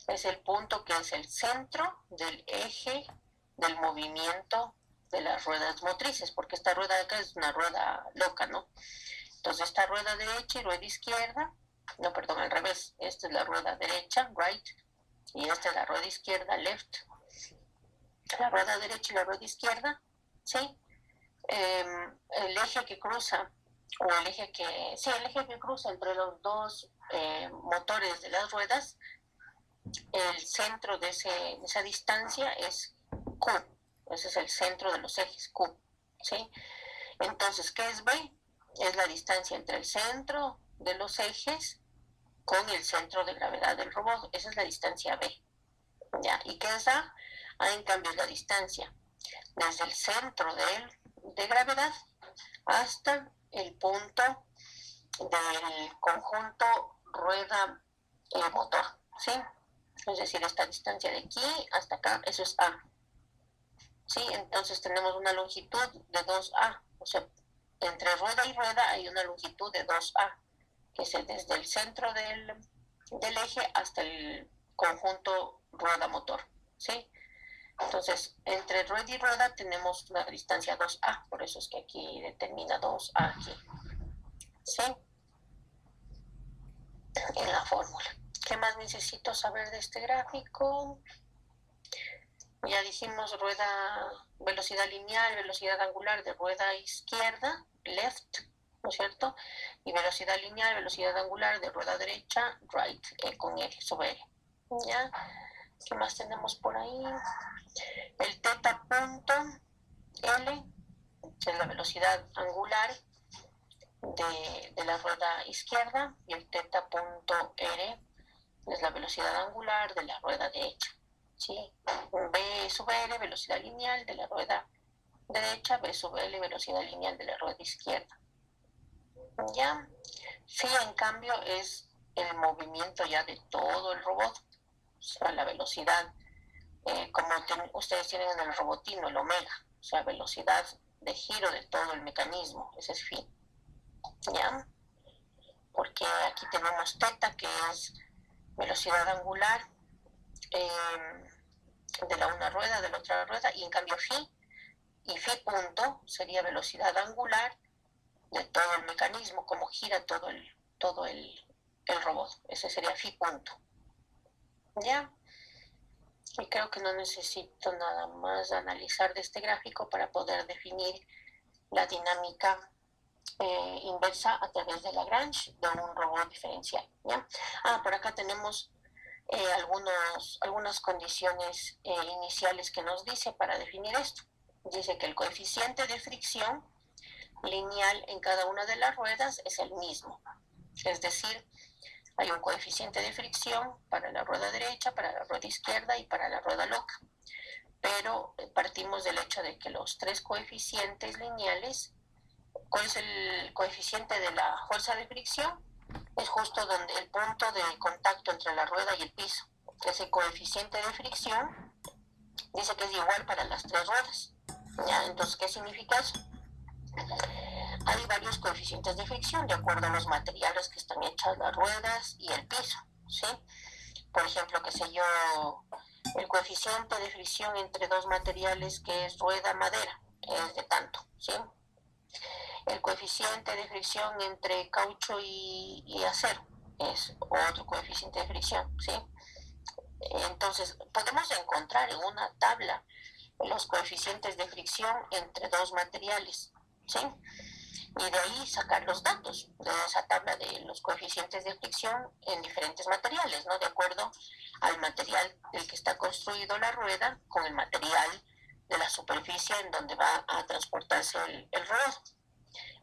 Es el punto que es el centro del eje del movimiento de las ruedas motrices, porque esta rueda de acá es una rueda loca, ¿no? Entonces, esta rueda derecha y rueda izquierda, no, perdón, al revés, esta es la rueda derecha, right, y esta es la rueda izquierda, left. La rueda derecha y la rueda izquierda, ¿sí? El eje que cruza, el eje que cruza entre los dos motores de las ruedas, el centro de esa distancia es Q. Ese es el centro de los ejes, Q, ¿sí? Entonces, ¿qué es B? Es la distancia entre el centro de los ejes con el centro de gravedad del robot. Esa es la distancia B, ¿ya? ¿Y qué es A? A, en cambio, es la distancia desde el centro de gravedad hasta el punto del conjunto rueda-motor, ¿sí? Es decir, esta distancia de aquí hasta acá, eso es A, ¿sí? Entonces tenemos una longitud de 2A, o sea, entre rueda y rueda hay una longitud de 2A, que es desde el centro del eje hasta el conjunto rueda-motor, ¿sí? Entonces, entre rueda y rueda tenemos una distancia 2A, por eso es que aquí determina 2A aquí, ¿sí? En la fórmula. ¿Qué más necesito saber de este gráfico? Ya dijimos velocidad lineal, velocidad angular de rueda izquierda, left, ¿no es cierto? Y velocidad lineal, velocidad angular de rueda derecha, right, con L, sobre L. ¿Ya? ¿Qué más tenemos por ahí? El teta punto L, que es la velocidad angular de la rueda izquierda, y el teta punto R es la velocidad angular de la rueda derecha. ¿Sí? V sub L, velocidad lineal de la rueda derecha, V sub L, velocidad lineal de la rueda izquierda. ¿Ya? Phi, en cambio, es el movimiento ya de todo el robot, o sea, la velocidad, como ustedes tienen en el robotino, el omega, o sea, velocidad de giro de todo el mecanismo, ese es phi. ¿Ya? Porque aquí tenemos teta, que es velocidad angular de la una rueda, de la otra rueda, y en cambio phi, y phi punto sería velocidad angular de todo el mecanismo, como gira todo el robot. Ese sería phi punto. ¿Ya? Y creo que no necesito nada más analizar de este gráfico para poder definir la dinámica inversa a través de Lagrange de un robot diferencial. ¿Ya? Por acá tenemos algunas condiciones iniciales que nos dice para definir esto. Dice que el coeficiente de fricción lineal en cada una de las ruedas es el mismo. Es decir, hay un coeficiente de fricción para la rueda derecha, para la rueda izquierda y para la rueda loca. Pero partimos del hecho de que los tres coeficientes lineales, ¿cuál es el coeficiente de la fuerza de fricción? Es justo donde el punto de contacto entre la rueda y el piso. Ese coeficiente de fricción dice que es igual para las tres ruedas. ¿Ya? Entonces, ¿qué significa eso? Hay varios coeficientes de fricción de acuerdo a los materiales que están hechas las ruedas y el piso, ¿sí? Por ejemplo, qué sé yo, el coeficiente de fricción entre dos materiales que es rueda-madera es de tanto, ¿sí? El coeficiente de fricción entre caucho y acero es otro coeficiente de fricción, ¿sí? Entonces, podemos encontrar en una tabla los coeficientes de fricción entre dos materiales, ¿sí? Y de ahí sacar los datos de esa tabla de los coeficientes de fricción en diferentes materiales, ¿no? De acuerdo al material del que está construido la rueda con el material de la superficie en donde va a transportarse el robot.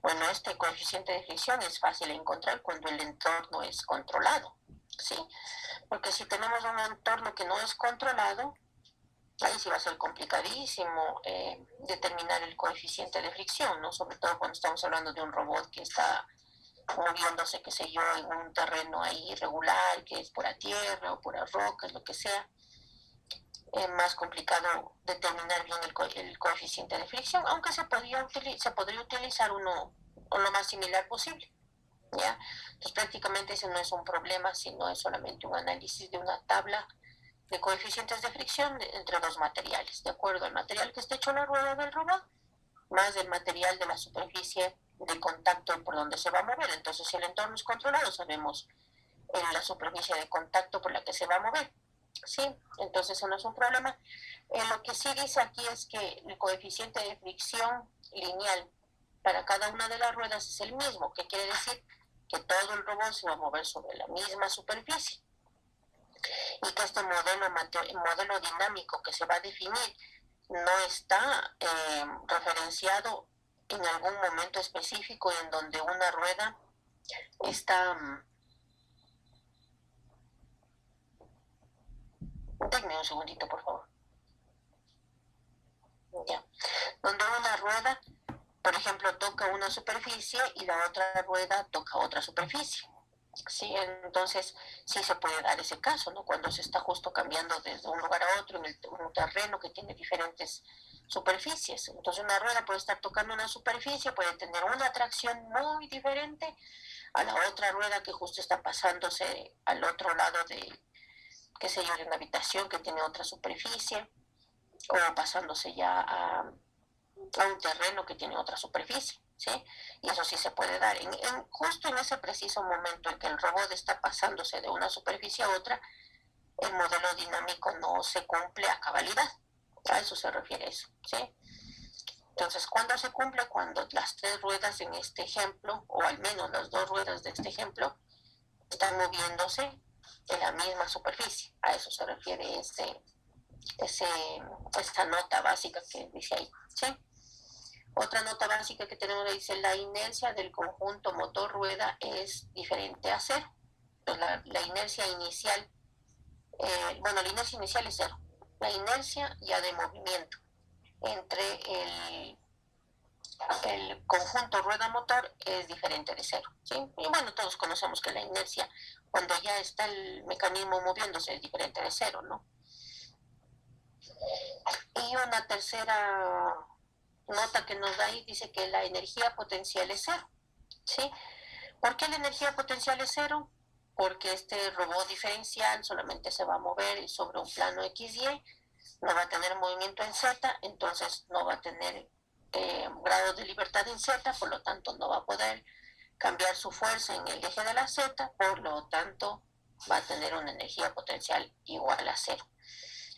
Bueno, este coeficiente de fricción es fácil de encontrar cuando el entorno es controlado, ¿sí? Porque si tenemos un entorno que no es controlado, ahí sí va a ser complicadísimo determinar el coeficiente de fricción, ¿no? Sobre todo cuando estamos hablando de un robot que está moviéndose, qué sé yo, en un terreno ahí irregular, que es pura tierra o pura roca, lo que sea. Es más complicado determinar bien el coeficiente de fricción, aunque se podría utilizar uno lo más similar posible. ¿Ya? Entonces prácticamente ese no es un problema, sino es solamente un análisis de una tabla de coeficientes de fricción entre dos materiales, de acuerdo al material que esté hecho la rueda del robot, más el material de la superficie de contacto por donde se va a mover. Entonces, si el entorno es controlado, sabemos en la superficie de contacto por la que se va a mover. ¿Sí? Entonces, eso no es un problema. Lo que sí dice aquí es que el coeficiente de fricción lineal para cada una de las ruedas es el mismo, que quiere decir que todo el robot se va a mover sobre la misma superficie y que este modelo dinámico que se va a definir no está referenciado en algún momento específico en donde una rueda está... Denme un segundito, por favor. Ya. Donde una rueda, por ejemplo, toca una superficie y la otra rueda toca otra superficie. Sí, entonces sí se puede dar ese caso, ¿no? Cuando se está justo cambiando desde un lugar a otro en un terreno que tiene diferentes superficies. Entonces una rueda puede estar tocando una superficie, puede tener una tracción muy diferente a la otra rueda que justo está pasándose al otro lado de, qué sé yo, de una habitación que tiene otra superficie, o pasándose ya a un terreno que tiene otra superficie, ¿sí? Y eso sí se puede dar. Justo en ese preciso momento en que el robot está pasándose de una superficie a otra, el modelo dinámico no se cumple a cabalidad, A eso se refiere eso, ¿sí? Entonces, ¿cuándo se cumple? Cuando las 3 ruedas en este ejemplo, o al menos las 2 ruedas de este ejemplo, están moviéndose en la misma superficie. A eso se refiere esta nota básica que dice ahí, ¿sí? Otra nota básica que tenemos dice: la inercia del conjunto motor-rueda es diferente a cero. Entonces, la inercia inicial, la inercia inicial es cero. La inercia ya de movimiento entre el conjunto rueda-motor es diferente de cero, ¿sí? Y bueno, todos conocemos que la inercia, cuando ya está el mecanismo moviéndose, es diferente de cero, ¿no? Y una tercera nota que nos da ahí dice que la energía potencial es cero, ¿sí? ¿Por qué la energía potencial es cero? Porque este robot diferencial solamente se va a mover sobre un plano XY, no va a tener movimiento en Z, entonces no va a tener grado de libertad en Z, por lo tanto no va a poder cambiar su fuerza en el eje de la Z, por lo tanto va a tener una energía potencial igual a cero.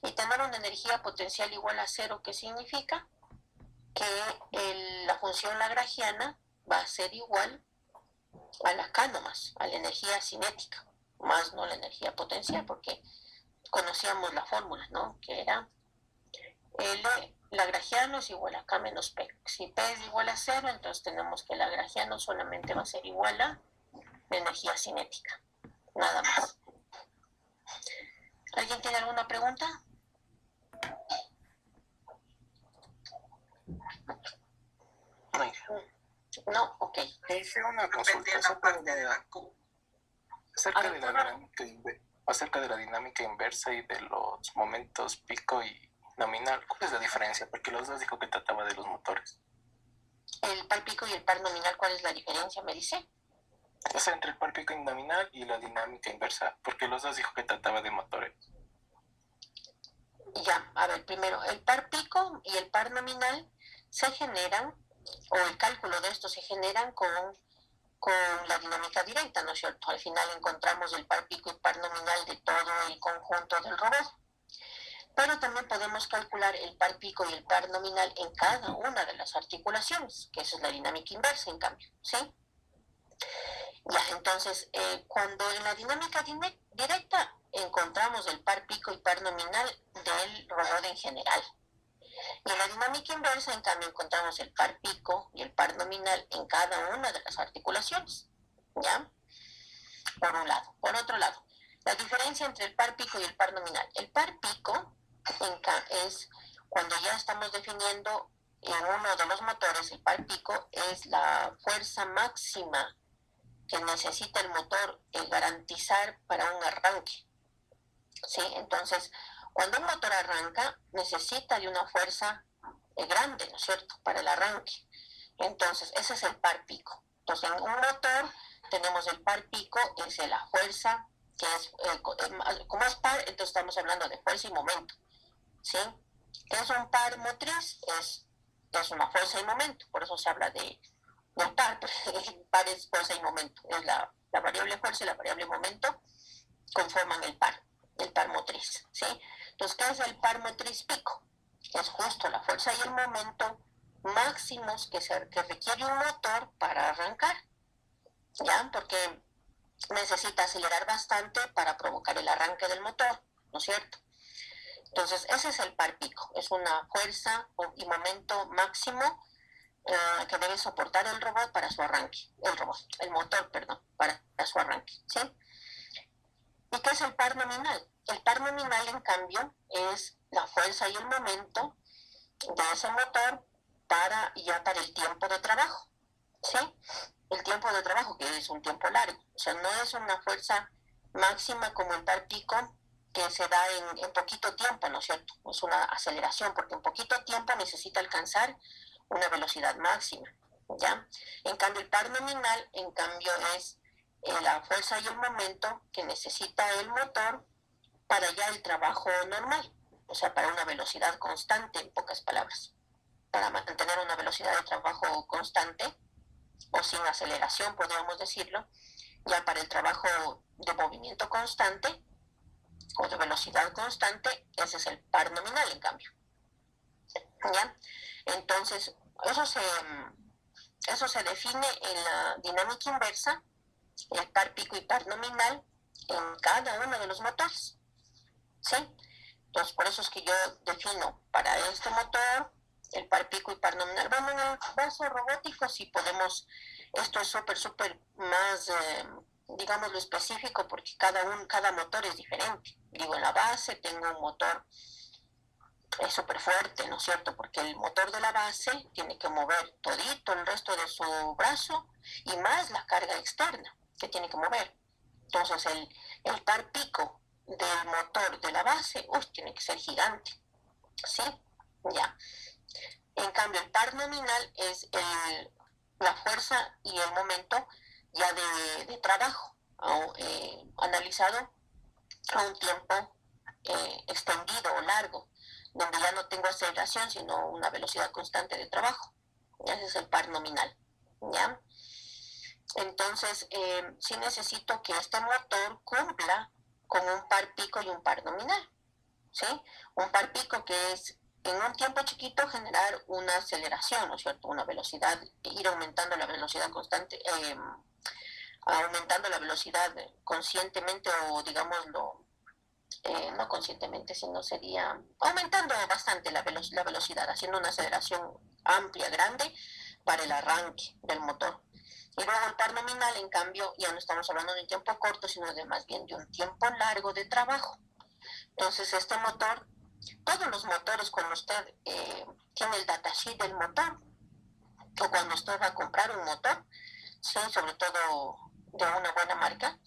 Y tener una energía potencial igual a cero, ¿qué significa? Que la función lagrangiana va a ser igual a la K nomás, a la energía cinética, más no la energía potencial, porque conocíamos la fórmula, ¿no? Que era L lagrangiano es igual a K menos P. Si P es igual a cero, entonces tenemos que el lagrangiano solamente va a ser igual a la energía cinética, nada más. ¿Alguien tiene alguna pregunta? No, ok. Hice una consulta acerca de la dinámica inversa y de los momentos pico y nominal. ¿Cuál es la diferencia? Porque los dos dijo que trataba de los motores. El par pico y el par nominal, ¿cuál es la diferencia? ¿Me dice? O sea, entre el par pico y nominal y la dinámica inversa, porque los dos dijo que trataba de motores. Ya, a ver, primero, el par pico y el par nominal se generan, o el cálculo de esto se generan con la dinámica directa, ¿no es cierto? Al final encontramos el par pico y par nominal de todo el conjunto del robot. Pero también podemos calcular el par pico y el par nominal en cada una de las articulaciones, que esa es la dinámica inversa, en cambio, ¿sí? Ya, entonces, cuando en la dinámica directa encontramos el par pico y par nominal del robot en general. Y en la dinámica inversa, en cambio, encontramos el par pico y el par nominal en cada una de las articulaciones, ¿ya? Por un lado. Por otro lado, la diferencia entre el par pico y el par nominal. El par pico es cuando ya estamos definiendo en uno de los motores, el par pico es la fuerza máxima que necesita el motor garantizar para un arranque, ¿sí? Entonces, cuando un motor arranca, necesita de una fuerza grande, ¿no es cierto?, para el arranque. Entonces, ese es el par pico. Entonces, en un motor tenemos el par pico, es la fuerza que es, como es par, entonces estamos hablando de fuerza y momento, ¿sí? ¿Qué es un par motriz? Es una fuerza y momento, por eso se habla del par, el par es fuerza y momento, es la variable fuerza y la variable momento conforman el par motriz, ¿sí? Entonces, ¿qué es el par motriz pico? Es justo la fuerza y el momento máximos que requiere un motor para arrancar, ¿ya? Porque necesita acelerar bastante para provocar el arranque del motor, ¿no es cierto? Entonces, ese es el par pico, es una fuerza y momento máximo que debe soportar el robot para su arranque, el motor, para su arranque, ¿sí? ¿Y qué es el par nominal? El par nominal, en cambio, es la fuerza y el momento de ese motor para el tiempo de trabajo, ¿sí? El tiempo de trabajo, que es un tiempo largo. O sea, no es una fuerza máxima como el par pico que se da en poquito tiempo, ¿no es cierto? Es una aceleración, porque en poquito tiempo necesita alcanzar una velocidad máxima, ¿ya? En cambio, el par nominal, en cambio, es la fuerza y el momento que necesita el motor para ya el trabajo normal, o sea, para una velocidad constante, en pocas palabras, para mantener una velocidad de trabajo constante o sin aceleración, podríamos decirlo, ya para el trabajo de movimiento constante o de velocidad constante, ese es el par nominal, en cambio, ¿ya? Entonces, eso se define en la dinámica inversa, el par pico y par nominal en cada uno de los motores, ¿sí? Entonces, por eso es que yo defino para este motor el par pico y par nominal. Bueno, en el caso robótico sí podemos, esto es súper más, digamos, lo específico, porque cada motor es diferente. Digo, en la base tengo un motor es súper fuerte, ¿no es cierto? Porque el motor de la base tiene que mover todito el resto de su brazo y más la carga externa que tiene que mover. Entonces el par pico del motor de la base, tiene que ser gigante, ¿sí? Ya. En cambio, el par nominal es la fuerza y el momento ya de trabajo, analizado a un tiempo extendido o largo, donde ya no tengo aceleración, sino una velocidad constante de trabajo. Ese es el par nominal, ¿ya? Entonces, sí necesito que este motor cumpla con un par pico y un par nominal, ¿sí? Un par pico que es en un tiempo chiquito generar una aceleración, ¿no es cierto? Una velocidad, ir aumentando la velocidad constante, aumentando la velocidad conscientemente o digámoslo, no conscientemente, sino sería aumentando bastante la velocidad, haciendo una aceleración amplia, grande, para el arranque del motor. Y luego el par nominal, en cambio, ya no estamos hablando de un tiempo corto, sino de más bien de un tiempo largo de trabajo. Entonces, este motor, todos los motores, cuando usted tiene el datasheet del motor, o cuando usted va a comprar un motor, sí, sobre todo de una buena marca,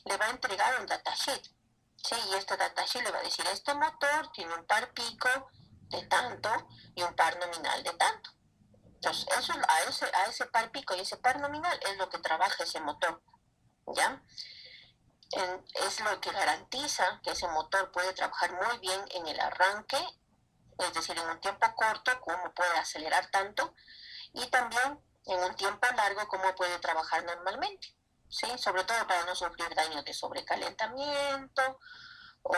le va a entregar un datasheet. Sí, y este datasheet le va a decir, este motor tiene un par pico de tanto y un par nominal de tanto. Entonces, a ese par pico y ese par nominal es lo que trabaja ese motor, ¿ya? Es lo que garantiza que ese motor puede trabajar muy bien en el arranque, es decir, en un tiempo corto, cómo puede acelerar tanto, y también en un tiempo largo, cómo puede trabajar normalmente, ¿sí? Sobre todo para no sufrir daños de sobrecalentamiento o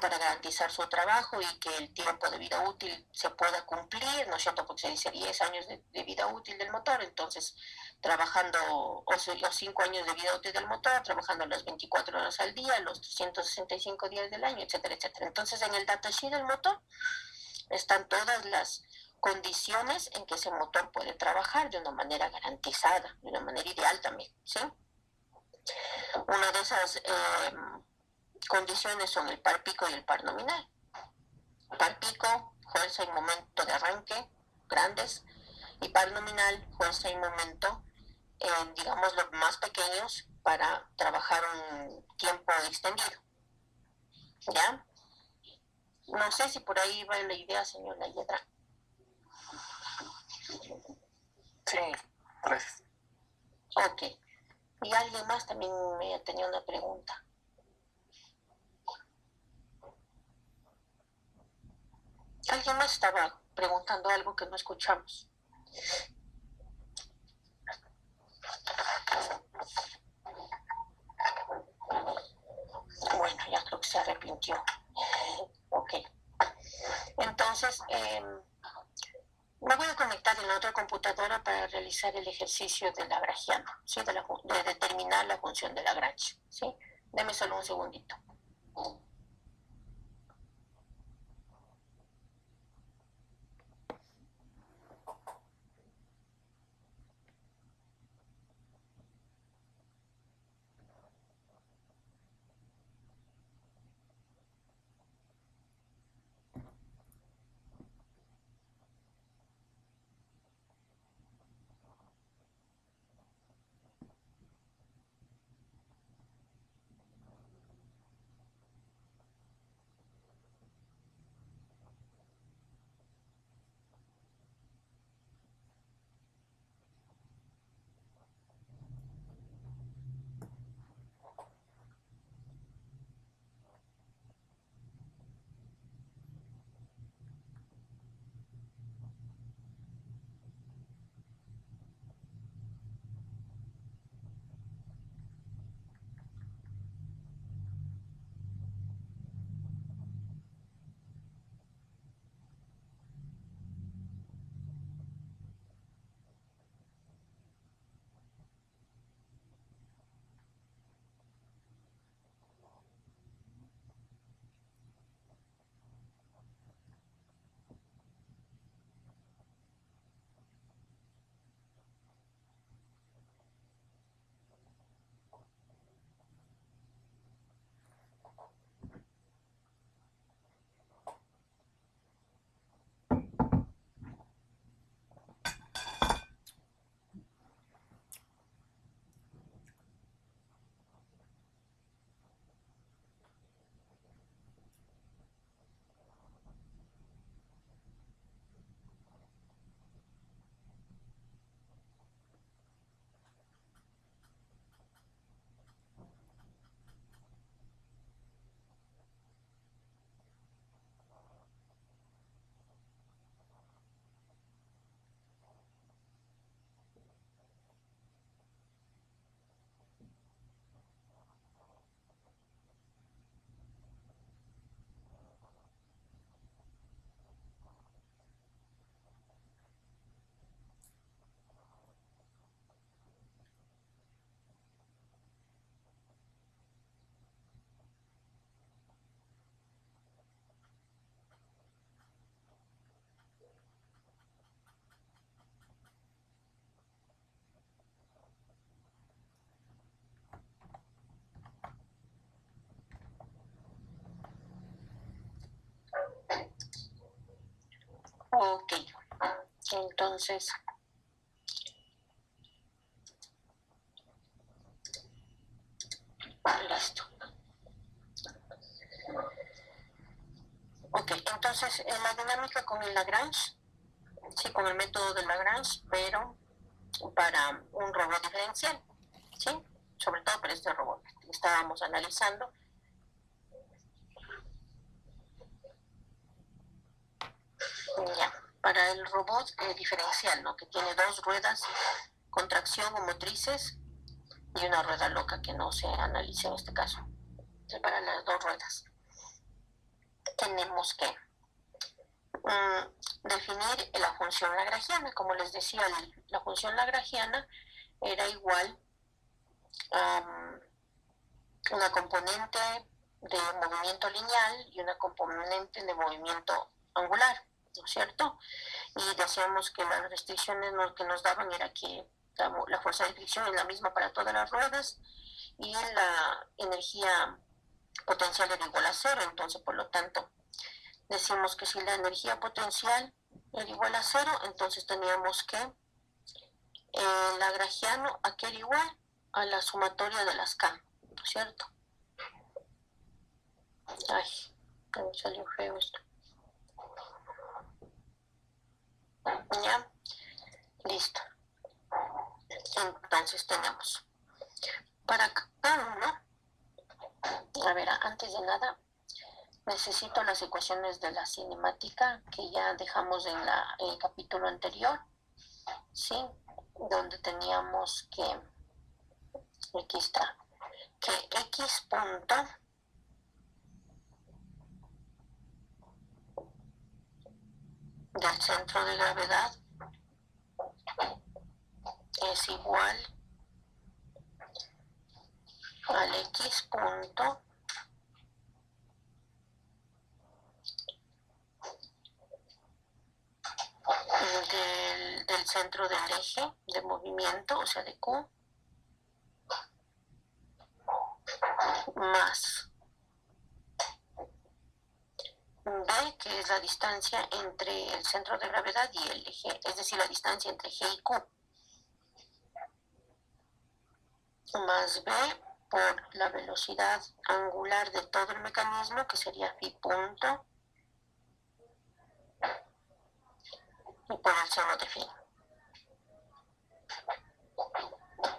para garantizar su trabajo y que el tiempo de vida útil se pueda cumplir, ¿no es cierto? Porque se dice 10 años de vida útil del motor, entonces trabajando, los 5 años de vida útil del motor, trabajando las 24 horas al día, los 365 días del año, etcétera, etcétera. Entonces en el datasheet del motor están todas las condiciones en que ese motor puede trabajar de una manera garantizada, de una manera ideal también, ¿sí? Una de esas condiciones son el par pico y el par nominal. Par pico, fuerza y momento de arranque grandes, y par nominal, fuerza y momento, digamos, los más pequeños para trabajar un tiempo extendido. ¿Ya? No sé si por ahí va la idea, señor Nayedra. Sí, gracias. Ok. Y alguien más también me tenía una pregunta. Alguien más estaba preguntando algo que no escuchamos. Bueno, ya creo que se arrepintió. Ok. Entonces, me voy a conectar en la otra computadora para realizar el ejercicio de Lagrangiano, ¿sí? De determinar la función de Lagrange, ¿sí? Deme solo un segundito. Ok, entonces listo. Ok, entonces en la dinámica con el Lagrange, sí, con el método de Lagrange, pero para un robot diferencial, ¿sí? Sobre todo para este robot que estábamos analizando. Ya, para el robot diferencial, ¿no? Que tiene dos ruedas con tracción o motrices y una rueda loca que no se analiza en este caso. Entonces, para las dos ruedas tenemos que definir la función lagrangiana. Como les decía, la función lagrangiana era igual a una componente de movimiento lineal y una componente de movimiento angular, ¿no es cierto? Y decíamos que las restricciones que nos daban era que la fuerza de fricción es la misma para todas las ruedas y la energía potencial era igual a cero. Entonces, por lo tanto, decimos que si la energía potencial era igual a cero, entonces teníamos que el lagrangiano aquí era igual a la sumatoria de las K, ¿no es cierto? Ay, me salió feo esto. Ya, listo. Entonces tenemos para cada uno, a ver, antes de nada, necesito las ecuaciones de la cinemática que ya dejamos en el capítulo anterior, ¿sí? Donde teníamos que, aquí está, que X punto del centro de gravedad es igual al X punto del centro del eje de movimiento, o sea, de Q, más B, que es la distancia entre el centro de gravedad y el eje, es decir, la distancia entre G y Q, más B por la velocidad angular de todo el mecanismo, que sería phi punto, y por el seno de phi.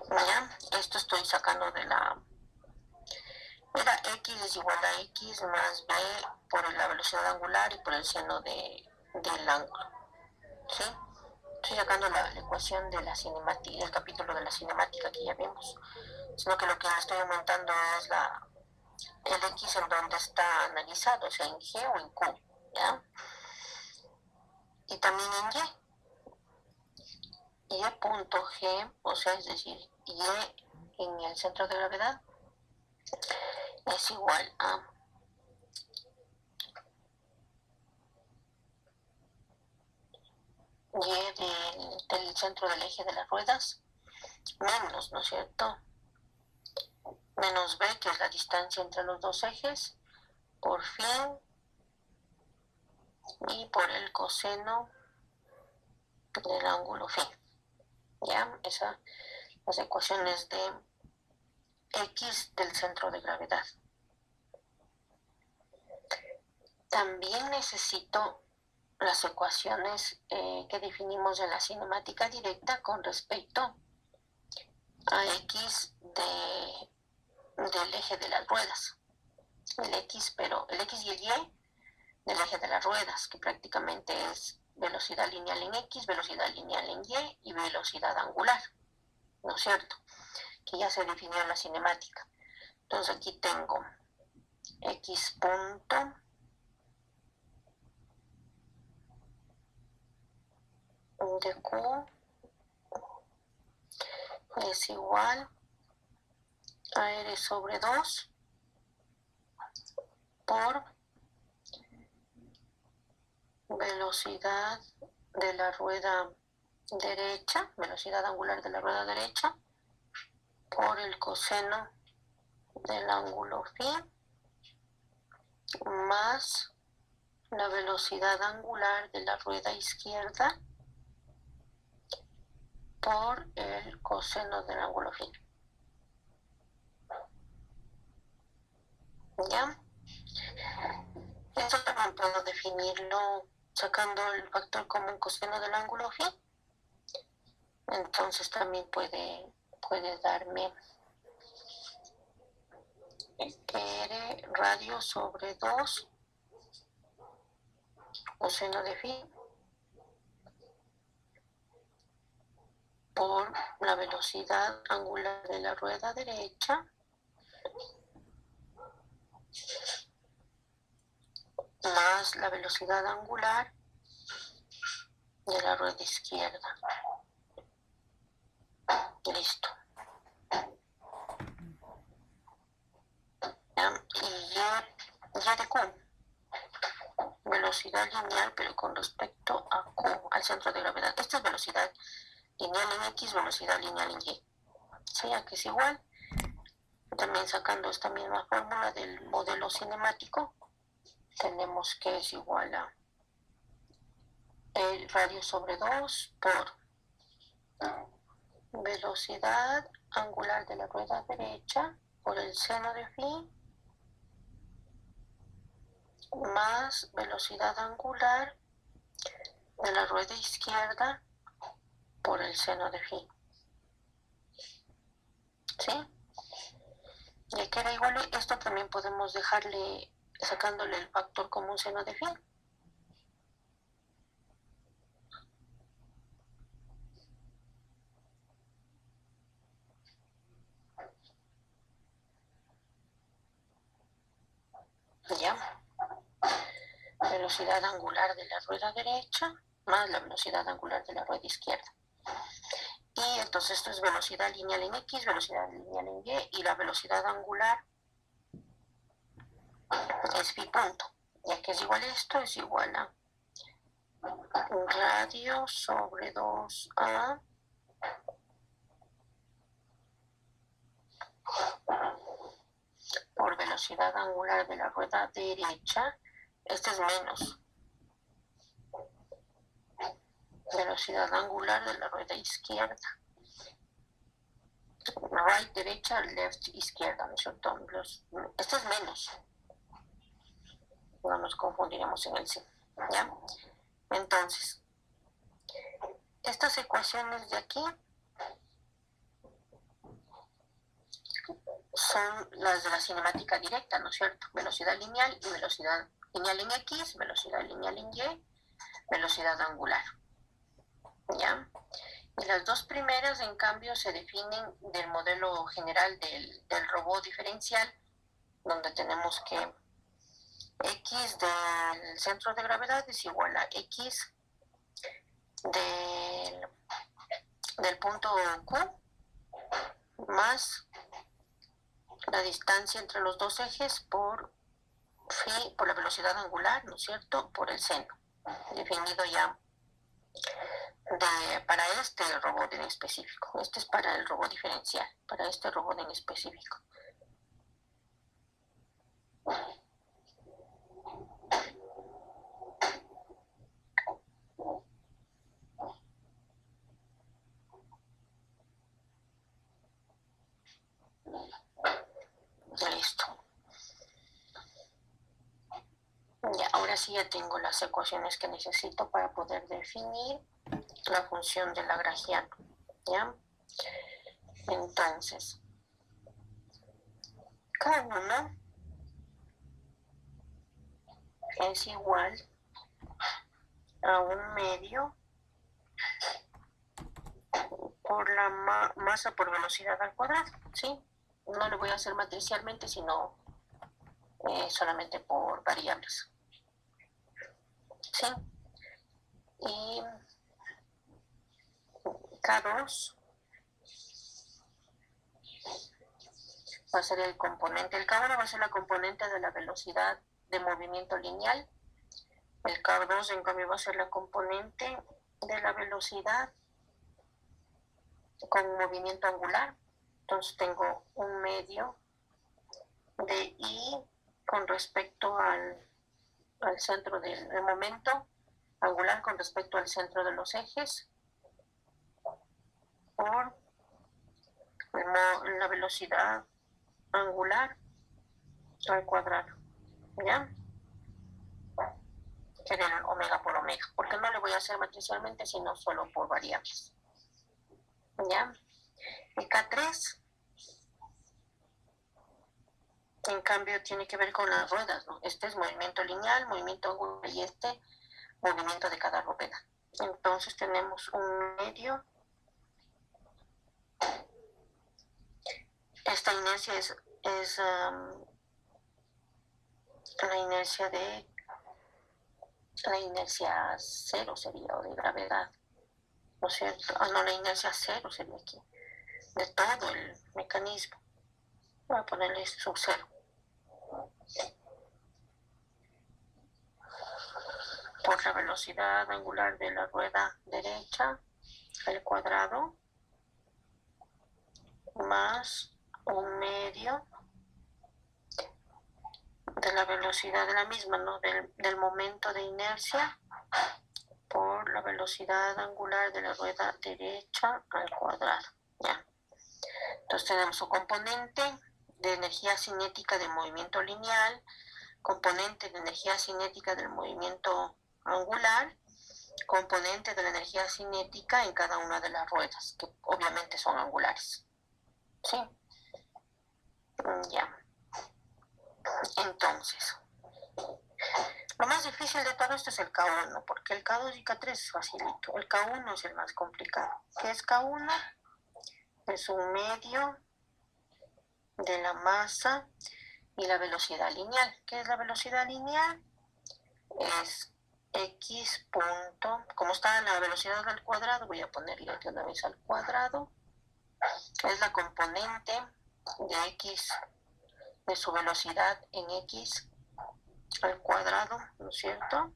¿Ya? Esto estoy sacando de la... Era X es igual a X más B por la velocidad angular y por el seno del ángulo. ¿Sí? Estoy sacando la ecuación de la cinemática, el capítulo de la cinemática que ya vimos. Sino que lo que estoy aumentando es el X en donde está analizado, o sea, en G o en Q. ¿Ya? Y también en Y. Y punto G, o sea, es decir, Y en el centro de gravedad es igual a Y del centro del eje de las ruedas menos, ¿no es cierto? Menos B, que es la distancia entre los dos ejes, por fin, y por el coseno del ángulo phi. ¿Ya? Esas las ecuaciones de X del centro de gravedad. También necesito las ecuaciones que definimos en la cinemática directa con respecto a X del eje de las ruedas. El X y el Y del eje de las ruedas, que prácticamente es velocidad lineal en X, velocidad lineal en Y velocidad angular, ¿no es cierto? Que ya se definió en la cinemática. Entonces aquí tengo X punto de Q es igual a R sobre 2 por velocidad de la rueda derecha, velocidad angular de la rueda derecha, por el coseno del ángulo phi, más la velocidad angular de la rueda izquierda por el coseno del ángulo fin. ¿Ya? Esto también puedo definirlo sacando el factor común coseno del ángulo phi. Entonces también puede darme R radio sobre 2 coseno de phi por la velocidad angular de la rueda derecha más la velocidad angular de la rueda izquierda. Listo. Y ya de Q, velocidad lineal, pero con respecto a Q, al centro de gravedad. Esta es velocidad lineal en X, velocidad lineal en Y. Sí, aquí es igual. También sacando esta misma fórmula del modelo cinemático, tenemos que es igual a el radio sobre 2 por velocidad angular de la rueda derecha por el seno de phi más velocidad angular de la rueda izquierda por el seno de phi. ¿Sí? Ya queda igual. Esto también podemos dejarle, sacándole el factor común seno de phi. Ya. Velocidad angular de la rueda derecha más la velocidad angular de la rueda izquierda. Y entonces esto es velocidad lineal en X, velocidad lineal en Y, y la velocidad angular es phi punto. Ya que es igual a esto, es igual a radio sobre 2A por velocidad angular de la rueda derecha. Este es menos velocidad angular de la rueda izquierda. Right, derecha, left, izquierda, ¿no es cierto? Este es menos. No nos confundiremos en el sí. ¿Ya? Entonces, estas ecuaciones de aquí son las de la cinemática directa, ¿no es cierto? Velocidad lineal y velocidad lineal en X, velocidad lineal en Y, velocidad angular. ¿Ya? Y las dos primeras, en cambio, se definen del modelo general del robot diferencial, donde tenemos que X del centro de gravedad es igual a X del punto Q más la distancia entre los dos ejes por phi, por la velocidad angular, ¿no es cierto?, por el seno, definido ya para este robot en específico. Este es para el robot diferencial, para este robot en específico. Listo. Ya, ahora sí ya tengo las ecuaciones que necesito para poder definir la función del lagrangiano. ¿Ya? Entonces, K1 es igual a un medio por la masa por velocidad al cuadrado, ¿sí? No lo voy a hacer matricialmente, sino solamente por variables, ¿sí? Y K2 va a ser el componente, el K1 va a ser la componente de la velocidad de movimiento lineal, el K2 en cambio va a ser la componente de la velocidad con movimiento angular. Entonces tengo un medio de I con respecto al al centro del momento angular con respecto al centro de los ejes por la velocidad angular al cuadrado, ¿ya? Sería el omega por omega, porque no le voy a hacer matricialmente, sino solo por variables, ¿ya? Y K3, en cambio, tiene que ver con las ruedas, ¿no? Este es movimiento lineal, movimiento angular y este movimiento de cada rueda. Entonces tenemos un medio. Esta inercia es la inercia cero sería, o de gravedad, ¿no es cierto? No, la inercia cero sería aquí, de todo el mecanismo. Voy a ponerle sub cero. Por la velocidad angular de la rueda derecha al cuadrado más un medio de la velocidad de la misma, ¿no? Del momento de inercia por la velocidad angular de la rueda derecha al cuadrado. ¿Ya? Entonces tenemos un componente de energía cinética de movimiento lineal, componente de energía cinética del movimiento angular, componente de la energía cinética en cada una de las ruedas, que obviamente son angulares. ¿Sí? Ya. Entonces, lo más difícil de todo esto es el K1, porque el K2 y K3 es facilito. El K1 es el más complicado. ¿Qué es K1? Es un medio de la masa y la velocidad lineal. ¿Qué es la velocidad lineal? Es x punto, como está la velocidad al cuadrado, voy a ponerle aquí una vez al cuadrado, es la componente de x, de su velocidad en x al cuadrado, ¿no es cierto?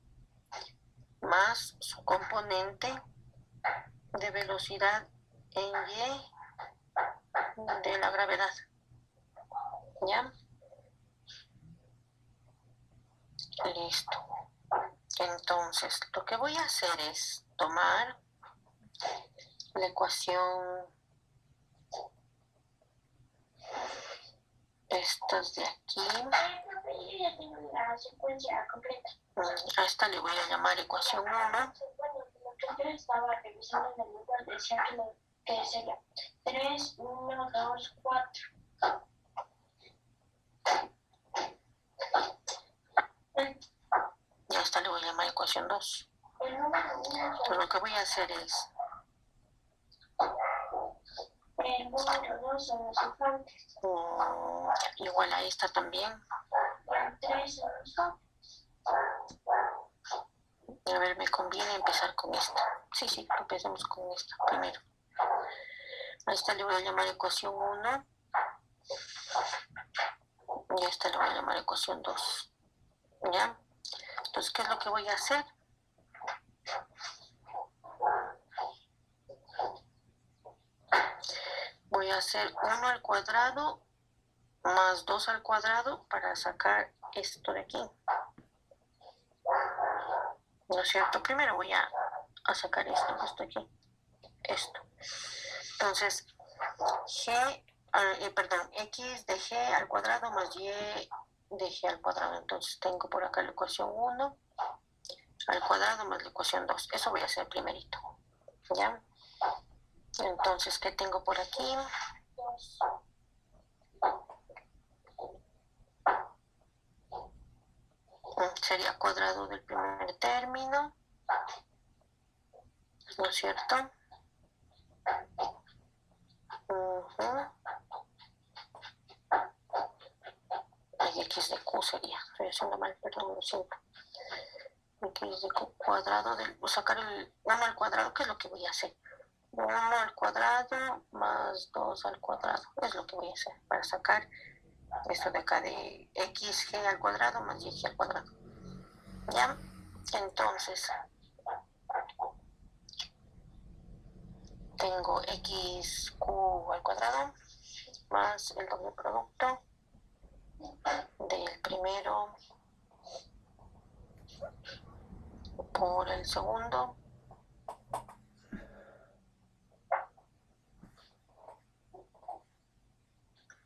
Más su componente de velocidad en y de la gravedad. ¿Ya? Listo. Entonces, lo que voy a hacer es tomar la ecuación, estas de aquí. Ya tengo la secuencia completa. A esta le voy a llamar ecuación 1. Bueno, lo que yo estaba revisando en el libro decía que sería 3, 1, 2, 4. Y a esta le voy a llamar ecuación 2. El número 1 Entonces lo que voy a hacer es el número 2 son los infantes. Igual a esta también. El 3 son los jóvenes. A ver, me conviene empezar con esta. Sí, empecemos con esta primero. A esta le voy a llamar ecuación 1. Y a esta le voy a llamar ecuación 2. ¿Ya? Entonces, ¿qué es lo que voy a hacer? Voy a hacer 1 al cuadrado más 2 al cuadrado para sacar esto de aquí. ¿No es cierto? Primero voy a sacar esto aquí. Esto. Entonces, x de g al cuadrado más y de g al cuadrado. Entonces tengo por acá la ecuación 1 al cuadrado más la ecuación 2. Eso voy a hacer primerito. ¿Ya? Entonces, ¿qué tengo por aquí? 2. Sería cuadrado del primer término. ¿No es cierto? Y x de q sería. Estoy haciendo mal, perdón, lo siento. X de q cuadrado, sacar el 1 al cuadrado, ¿qué es lo que voy a hacer? 1 al cuadrado más 2 al cuadrado. Es lo que voy a hacer para sacar esto de acá de xg al cuadrado más yg al cuadrado. ¿Ya? Entonces, tengo xq al cuadrado más el doble producto del primero por el segundo.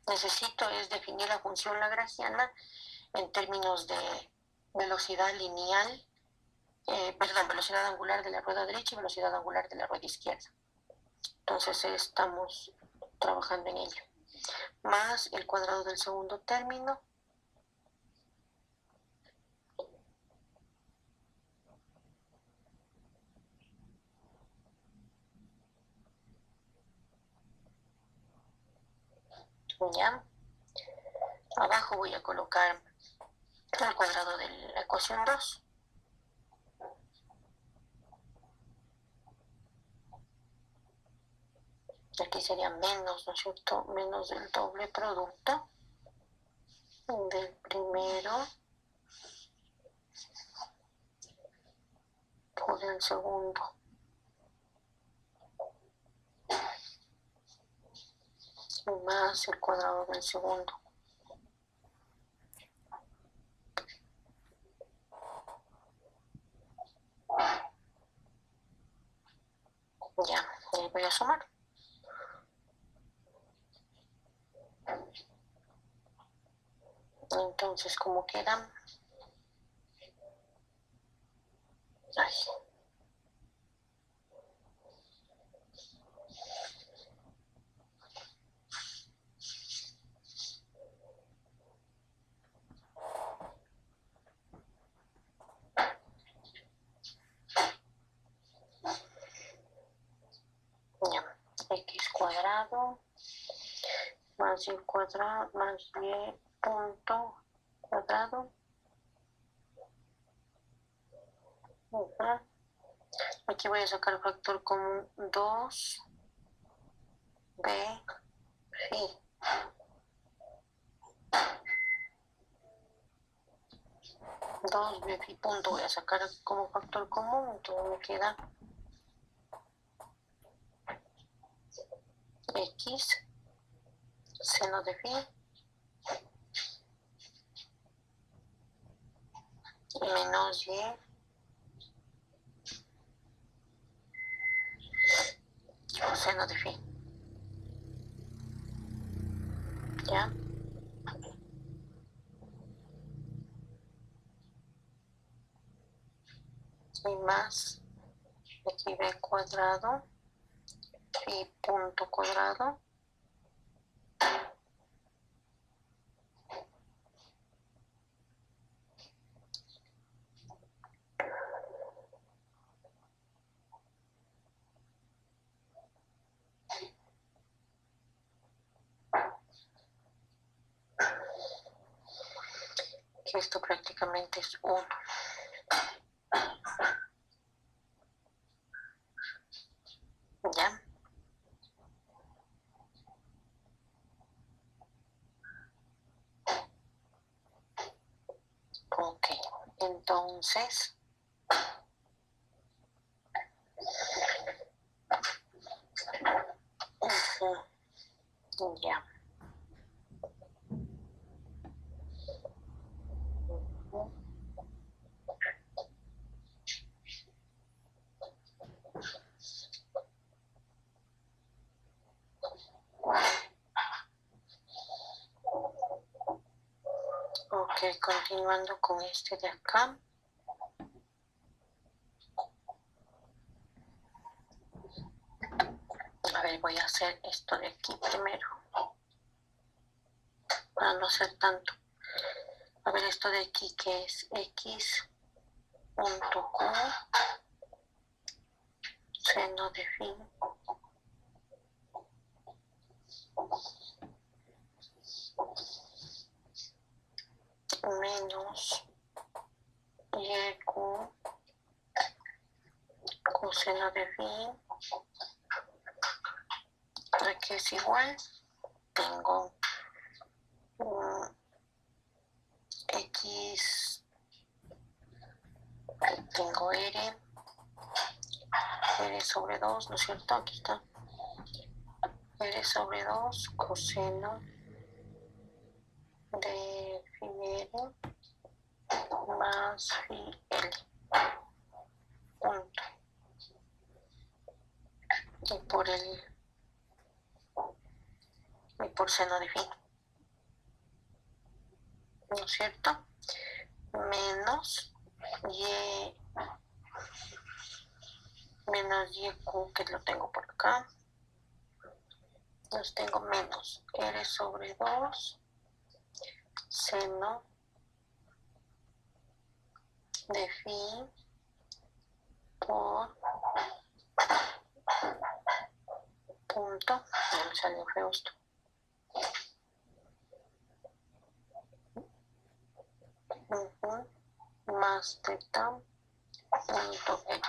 Necesito es definir la función lagrangiana en términos de velocidad lineal, velocidad angular de la rueda derecha y velocidad angular de la rueda izquierda. Entonces estamos trabajando en ello. Más el cuadrado del segundo término. Ya. Abajo voy a colocar el cuadrado de la ecuación 2. Aquí sería menos, ¿no es cierto? Menos del doble producto del primero por el segundo. Más el cuadrado del segundo. Ya, ahí voy a sumar. Entonces, ¿cómo quedan? Ay. Ya, x cuadrado más y cuadrado más y punto cuadrado. Aquí voy a sacar el factor común 2 b phi. 2b phi punto voy a sacar como factor común, entonces me queda x seno de phi menos y coseno de phi. ¿Ya? Y más aquí b cuadrado phi punto cuadrado que esto prácticamente es 1. ¿Ya? Ok, entonces ya. Ok, continuando con este de acá. A ver, voy a hacer esto de aquí primero, para no hacer tanto. A ver, esto de aquí que es x punto q seno de phi menos y q coseno de phi, aquí es igual, tengo x, tengo r sobre 2, ¿no es cierto? Aquí está. R sobre 2 coseno de phi r más phi L. Punto. Y por seno de phi. ¿No es cierto? Menos YQ, que lo tengo por acá. Entonces tengo menos R sobre 2 seno de phi por punto, ya me salió feo esto, más teta punto E,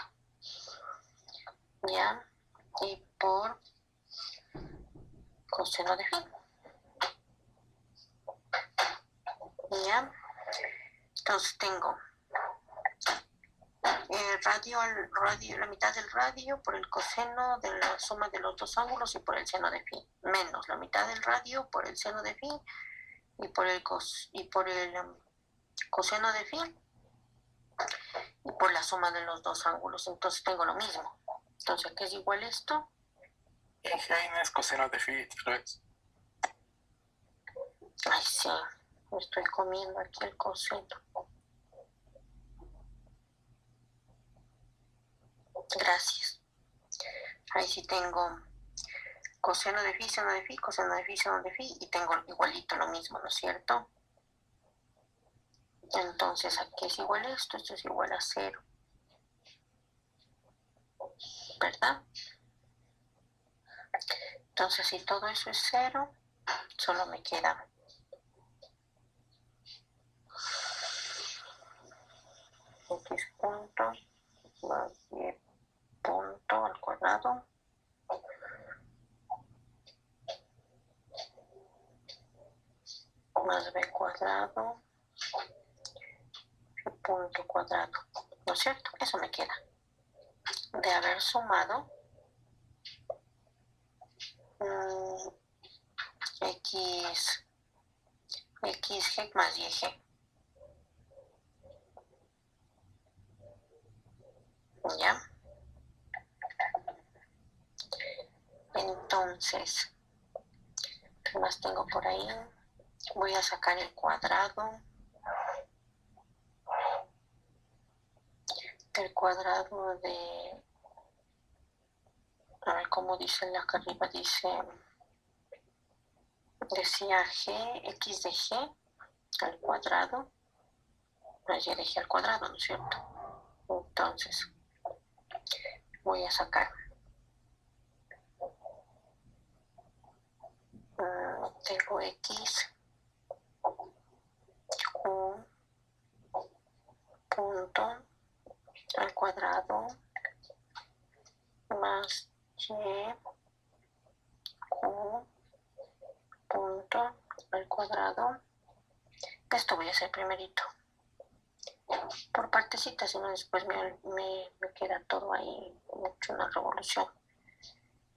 ya, y por coseno de phi, ya. Entonces tengo la mitad del radio por el coseno de la suma de los dos ángulos y por el seno de phi, menos la mitad del radio por el seno de phi y por el coseno de phi y por la suma de los dos ángulos. Entonces tengo lo mismo. Entonces, ¿qué es igual esto? Y ahí no es coseno de phi, tal vez. Ay, sí, me estoy comiendo aquí el coseno. Gracias. Ahí sí tengo coseno de phi, seno de phi, coseno de phi, seno de phi, y tengo igualito lo mismo, ¿no es cierto? Entonces aquí es igual esto es igual a 0, ¿verdad? Entonces si todo eso es 0, solo me queda x punto más y punto al cuadrado más b cuadrado y punto cuadrado, ¿no es cierto? Eso me queda de haber sumado xg más yg, ¿ya? Entonces, ¿qué más tengo por ahí? Voy a sacar el cuadrado. El cuadrado de... A ver cómo dice la acá arriba, decía g, x de g al cuadrado, y de g al cuadrado, ¿no es cierto? Entonces, voy a sacar tengo x q punto al cuadrado más y q punto al cuadrado. Esto voy a hacer primerito por partecitas, sino después me queda todo ahí mucho una revolución.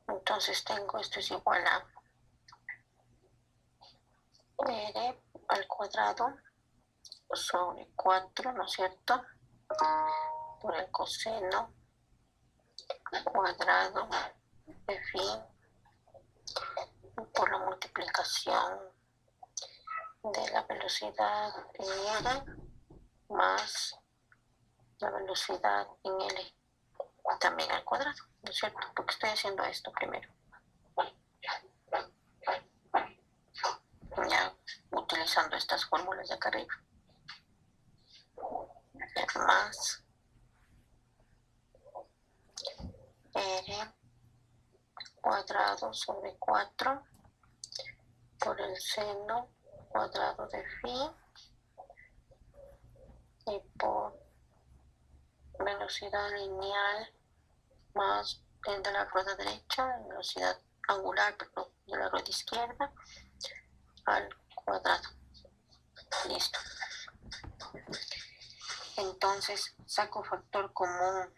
Entonces tengo esto es igual a r al cuadrado sobre 4, ¿no es cierto? Por el coseno cuadrado de phi por la multiplicación de la velocidad en r más la velocidad en L también al cuadrado, ¿no es cierto? Porque estoy haciendo esto primero. Ya utilizando estas fórmulas de acá arriba. Más R cuadrado sobre 4 por el seno cuadrado de phi y por velocidad lineal más el de la rueda derecha, velocidad angular, perdón, de la rueda izquierda al cuadrado. Listo. Entonces saco factor común.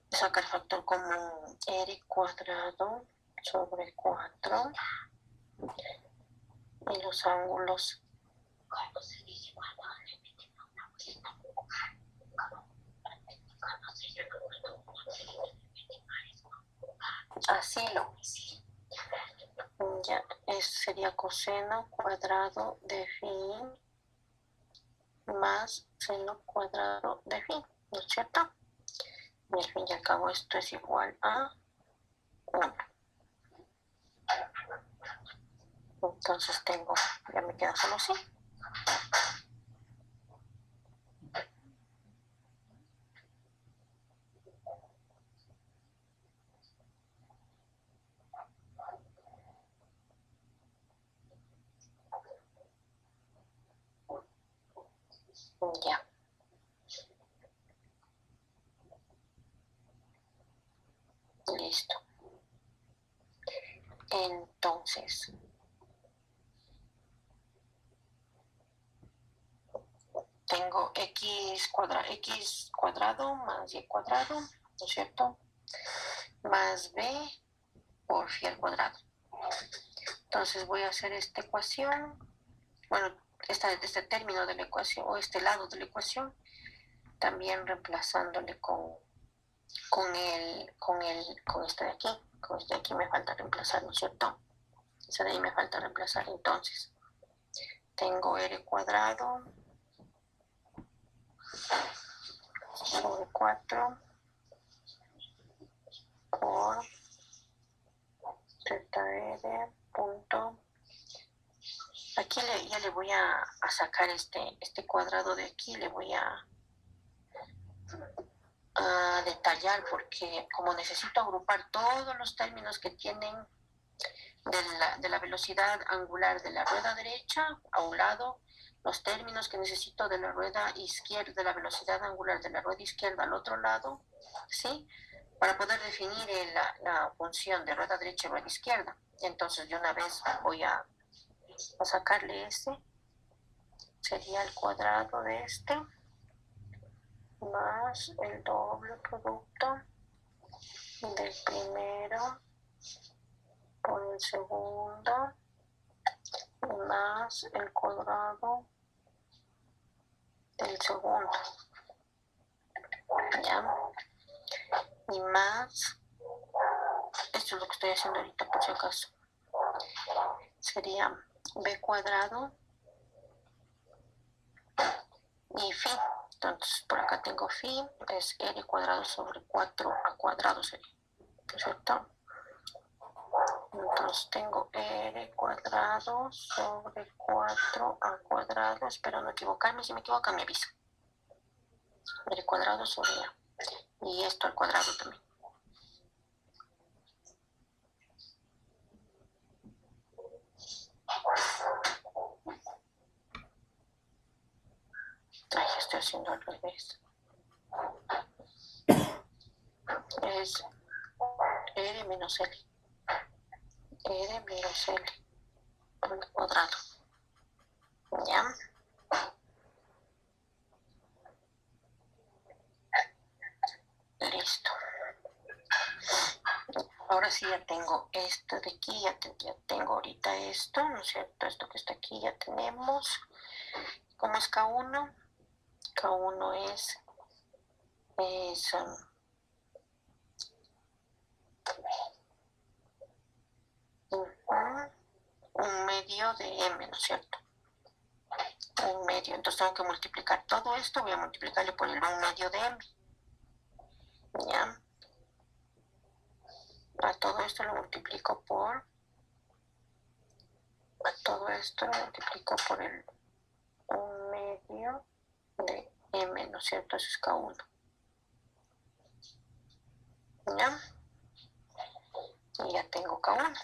Sacar factor cuadrado sobre 4 y los ángulos así lo ya sería coseno cuadrado de phi más seno cuadrado de phi, ¿no es cierto? Y al fin y al cabo esto es igual a 1. Entonces tengo, ya me queda solo así. Ya. Listo. Entonces, tengo x cuadrado más y cuadrado, ¿no es cierto? Más b por phi al cuadrado. Entonces voy a hacer esta ecuación, bueno, este término de la ecuación, o este lado de la ecuación, también reemplazándole con este de aquí. Con este de aquí me falta reemplazar, ¿no es cierto? Ese de ahí me falta reemplazar. Entonces, tengo r cuadrado sobre 4 por zr punto. Aquí ya le voy a sacar este cuadrado de aquí, le voy a detallar, porque como necesito agrupar todos los términos que tienen de la velocidad angular de la rueda derecha a un lado, los términos que necesito de la rueda izquierda, de la velocidad angular de la rueda izquierda al otro lado, ¿sí? Para poder definir la función de rueda derecha y rueda izquierda. Entonces de una vez voy a sacarle este, sería el cuadrado de este, más el doble producto del primero por el segundo, más el cuadrado del segundo, ¿ya? Y más, esto es lo que estoy haciendo ahorita por si acaso, sería b cuadrado y phi. Entonces por acá tengo phi, es r cuadrado sobre 4 a cuadrado sería, ¿no es cierto? Entonces tengo r cuadrado sobre 4 a cuadrado, espero no equivocarme, si me equivoco me avisa. R cuadrado sobre a, y esto al cuadrado también. Ay, estoy haciendo al revés. Es r menos l. R menos L al cuadrado. ¿Ya? Listo. Ahora sí ya tengo esto de aquí, ya tengo ahorita esto, ¿no es cierto? Esto que está aquí ya tenemos. ¿Cómo es K1? K1 es un medio de M, ¿no es cierto? Un medio, entonces tengo que multiplicar todo esto, voy a multiplicarle por el 1 medio de M. ¿Ya? A todo esto lo multiplico por el 1 medio de M, ¿no es cierto? Eso es K1. ¿Ya? Y ya tengo K1.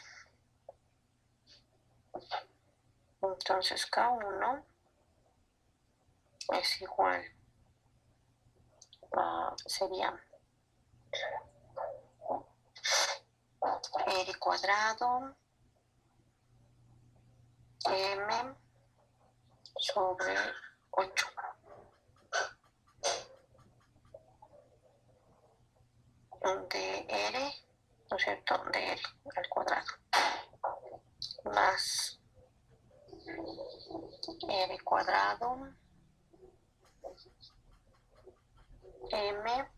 Entonces K1 es igual sería R cuadrado M sobre 8. De R, ¿no es cierto?, de R al cuadrado, más R cuadrado M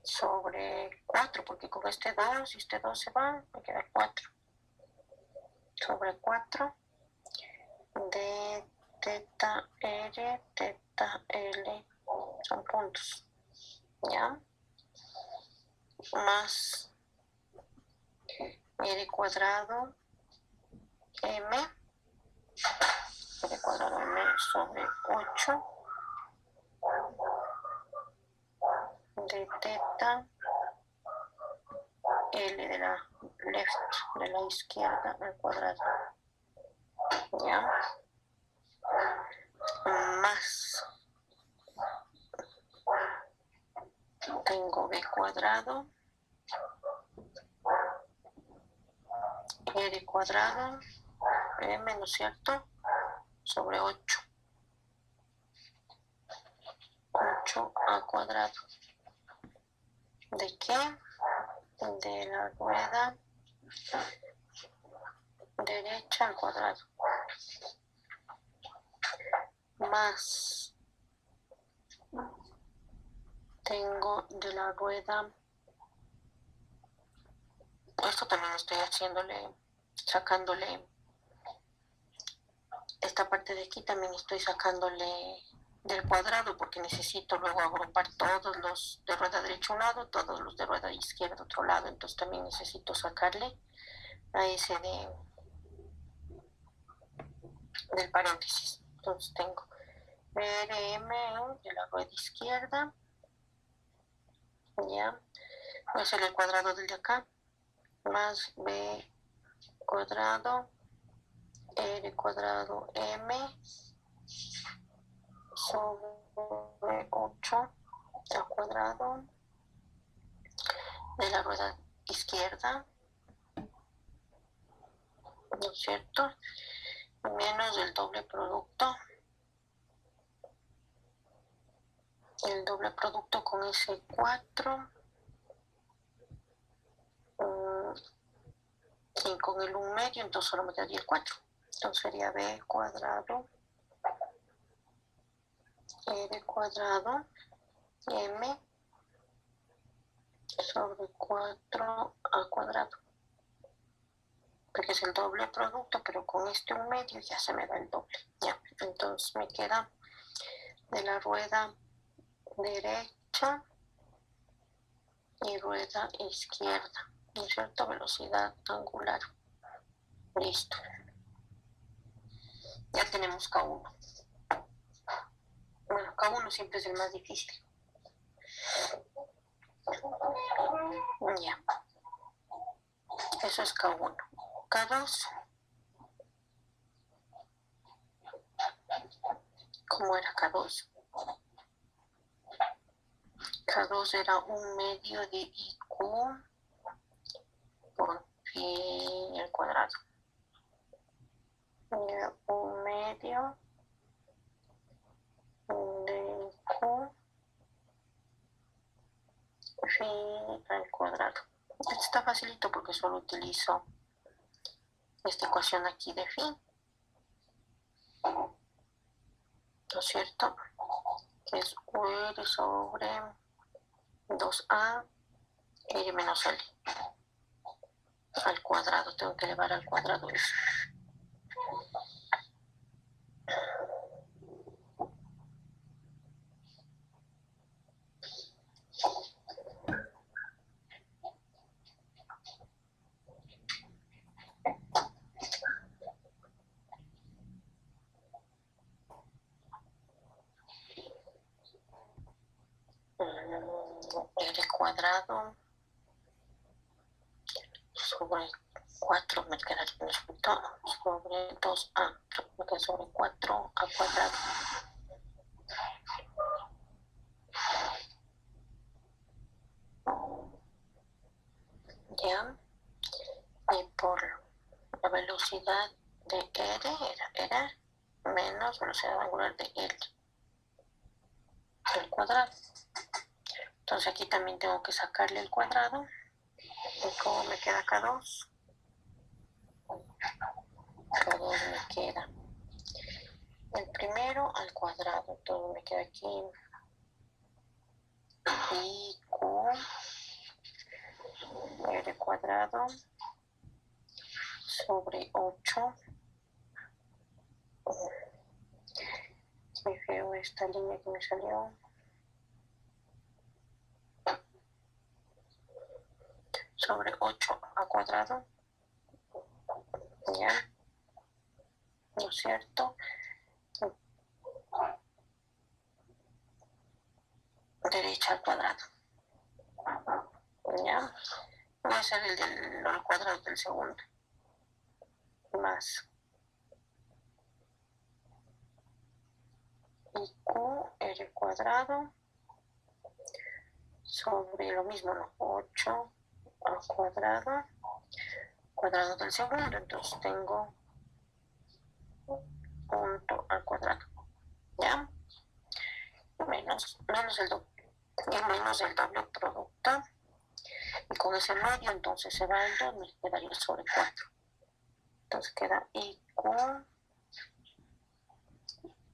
sobre 4, porque con este 2 y este 2 se van, me queda 4, sobre 4 de teta R, teta L, son puntos, ¿ya? Más R cuadrado M, R cuadrado M sobre 8 de teta L de la left, de la izquierda al cuadrado, ¿ya? Más tengo B cuadrado R cuadrado M, ¿no es cierto?, sobre 8 al cuadrado. ¿De qué? De la rueda derecha al cuadrado, más tengo de la rueda, esto también estoy sacándole esta parte de aquí, también estoy sacándole del cuadrado porque necesito luego agrupar todos los de rueda derecha a un lado, todos los de rueda izquierda a otro lado, entonces también necesito sacarle a ese del paréntesis. Entonces tengo RM de la rueda izquierda, ya, voy a hacer el cuadrado del de acá, más B cuadrado R cuadrado M sobre 8 al cuadrado de la rueda izquierda, ¿no es cierto?, menos el doble producto con ese 4 y con el 1 medio, entonces solo me quedaría el 4, entonces sería B cuadrado R cuadrado M sobre 4 al cuadrado, porque es el doble producto, pero con este 1 medio ya se me da el doble, ya, entonces me queda de la rueda derecha y rueda izquierda, ¿no es cierto?, velocidad angular, listo, ya tenemos K1. Bueno, K1 siempre es el más difícil, ya, eso es K1. K2, ¿cómo era K2? K2 era 1 medio de IQ por pi al cuadrado. Era 1 medio de IQ pi al cuadrado. Esto está facilito porque solo utilizo esta ecuación aquí de phi, ¿no es cierto?, que es R sobre 2A R menos L al cuadrado, tengo que elevar al cuadrado eso. R cuadrado sobre 4 me quedaría el resultado, sobre 2A, me queda sobre 4 al cuadrado. Ya, y por la velocidad de R menos velocidad angular de L al cuadrado. Entonces aquí también tengo que sacarle el cuadrado ¿Y cómo me queda K2? K2 me queda el primero al cuadrado, todo me queda aquí. Y Q R cuadrado sobre 8. Me feo esta línea que me salió. Sobre 8 al cuadrado. Ya. ¿No es cierto? Derecha al cuadrado. Ya. Voy a hacer el cuadrado del segundo. Más. Y Q R cuadrado sobre lo mismo, ¿no? 8 al cuadrado. Cuadrado del segundo. Entonces tengo punto al cuadrado. ¿Ya? Menos el doble. Y menos el doble producto. Y con ese medio entonces se va el 2, me quedaría sobre 4. Entonces queda IQ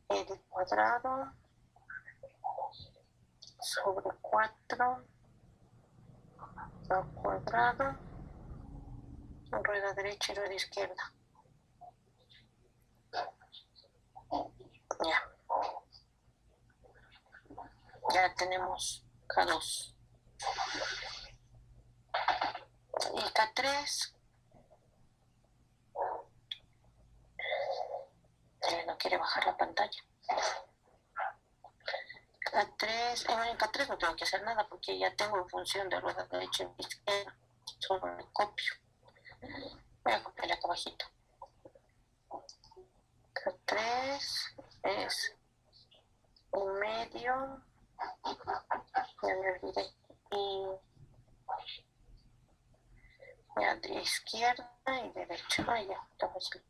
R cuadrado sobre 4 al cuadrado, rueda derecha y rueda izquierda. Ya tenemos K2. Y K3 no quiere bajar la pantalla. K3, en K3 no tengo que hacer nada porque ya tengo en función de rueda derecha y izquierda. Solo me copio. Voy a copiarle acá abajito. K3 es un medio. Ya me olvidé. Y ya de izquierda y derecha. Ah, ya, está fácil.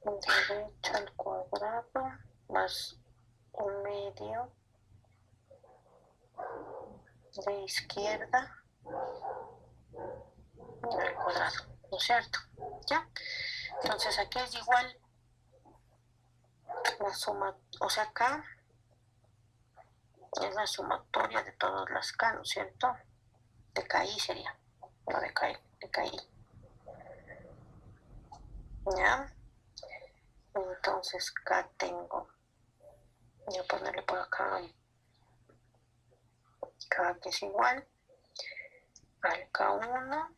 Derecha al cuadrado más un medio de izquierda al cuadrado, ¿no es cierto? ¿Ya? Entonces aquí es igual la suma, o sea, acá es la sumatoria de todas las K, ¿no es cierto? De KI sería, no de KI, de KI. ¿Ya? Entonces K tengo, voy a ponerle por acá K que es igual al K1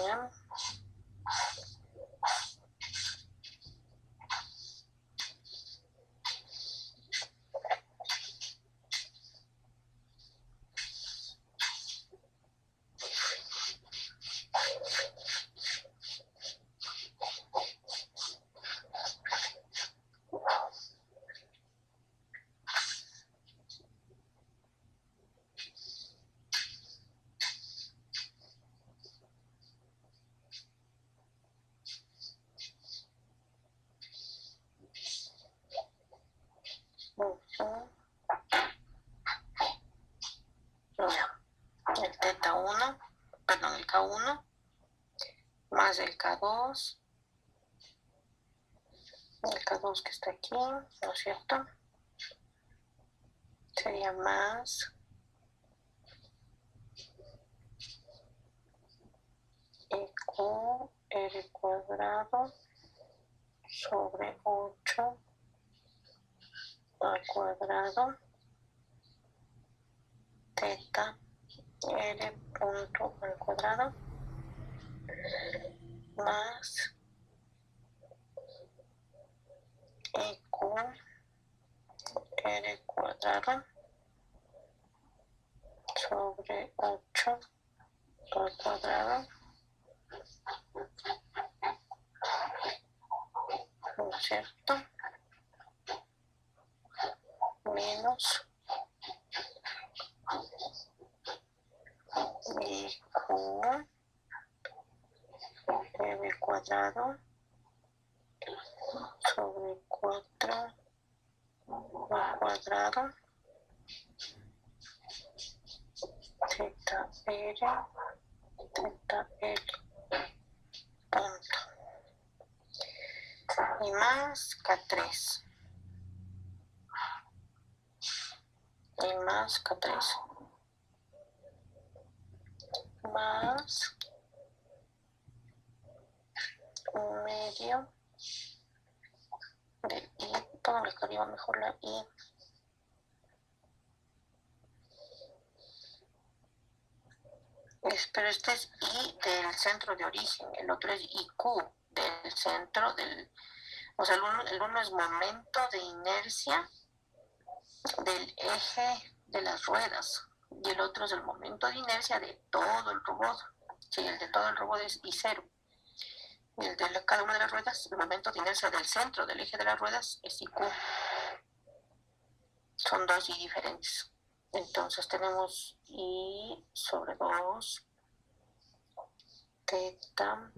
¿ya? El teta 1, perdón, el K1 más el K2 que está aquí, ¿no es cierto? sería más EQ R cuadrado sobre 8 al cuadrado teta R punto al cuadrado más EQ R cuadrado sobre 8 al cuadrado, ¿no es cierto? Menos IQ R cuadrado sobre 4 al cuadrado teta R teta L punto y más K3 y más K3 más un medio de I, póngale que arriba mejor la I, pero este es I del centro de origen, el otro es IQ del centro del, o sea, el uno es momento de inercia del eje de las ruedas y el otro es el momento de inercia de todo el robot. Sí, el de todo el robot es I0 y el de cada una de las ruedas, el momento de inercia del centro del eje de las ruedas es IQ. Son dos I diferentes. Entonces tenemos I sobre 2 teta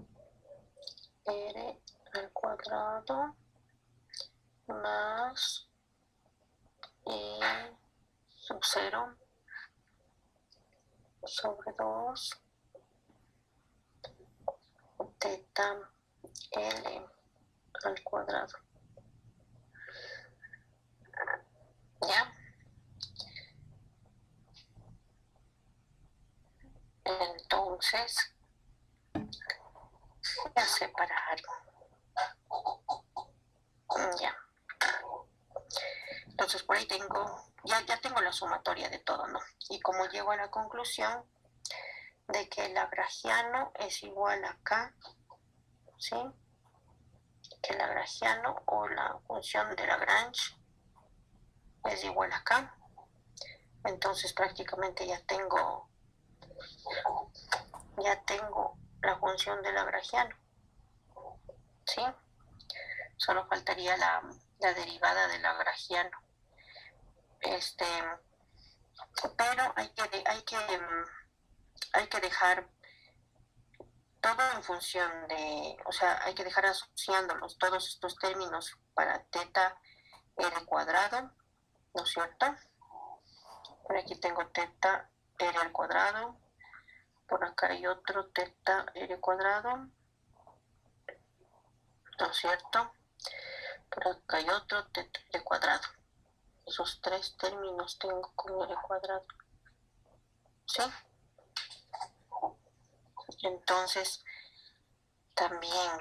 R al cuadrado más I sub 0 sobre 2 teta L al cuadrado. ¿Ya? Entonces, voy a separar. Ya. Entonces, por ahí tengo, ya tengo la sumatoria de todo, ¿no? Y como llego a la conclusión de que el lagrangiano es igual a K, ¿sí? Que el lagrangiano o la función de Lagrange es igual a K. Entonces, prácticamente ya tengo la función de Lagrangiano, ¿sí? Solo faltaría la derivada del lagrangiano. Pero hay que dejar todo en función de, o sea, hay que dejar asociándolos todos estos términos para teta R cuadrado, ¿no es cierto? Por aquí tengo teta R al cuadrado, por acá hay otro teta R cuadrado, ¿no es cierto? Por acá hay otro teta R cuadrado. Esos tres términos tengo con R cuadrado, ¿sí? Entonces, también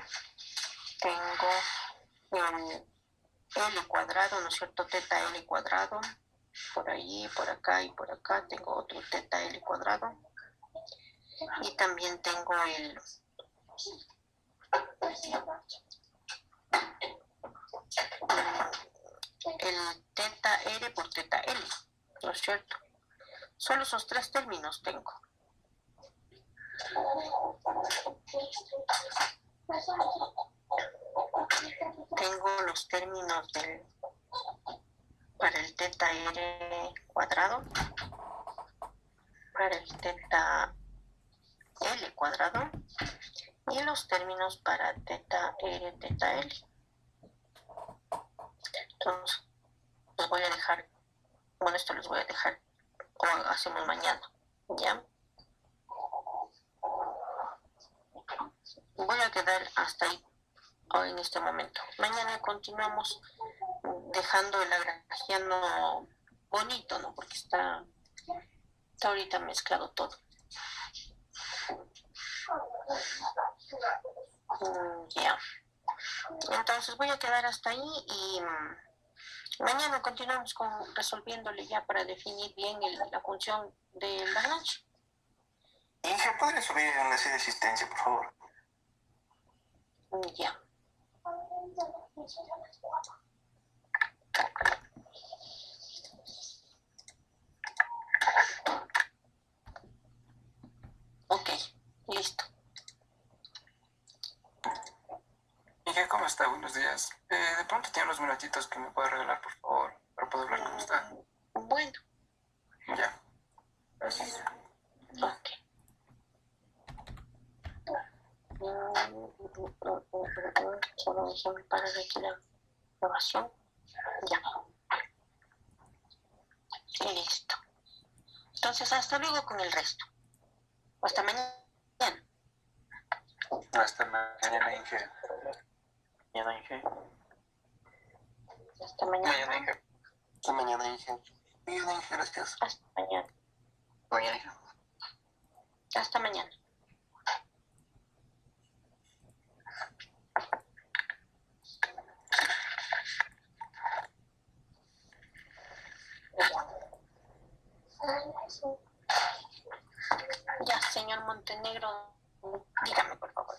tengo el L cuadrado, ¿no es cierto? Teta L cuadrado, por ahí, por acá y por acá tengo otro teta L cuadrado. Y también tengo el teta R por teta L, ¿no es cierto? Solo esos tres términos tengo. Tengo los términos para el teta R cuadrado, para el teta L cuadrado y los términos para teta R, teta L. Entonces, los voy a dejar, bueno, esto los voy a dejar o hacemos mañana, ¿ya? Voy a quedar hasta ahí hoy en este momento. Mañana continuamos dejando el lagrangiano, bonito, ¿no? Porque está ahorita mezclado todo. Ya. Entonces voy a quedar hasta ahí y mañana continuamos resolviéndole ya para definir bien la función del Lagrange. Inge, ¿podría subir el enlace de asistencia, por favor? Ya. Ok, listo. Inge, ¿cómo está? Buenos días. De pronto tiene unos minutitos que me puede regalar, por favor, para poder hablar con usted. Bueno, Ya. Gracias. ok. Solo déjame parar aquí la grabación. Ya. Listo. Entonces, hasta luego con el resto. Hasta mañana. Hasta mañana, Inge. Mañana, Inge. Hasta mañana. Mañana, Inge. Hasta mañana, Inge. Mañana, Inge, gracias. Hasta mañana. Mañana, Inge. Hasta mañana. Ya, señor Montenegro, dígame por favor.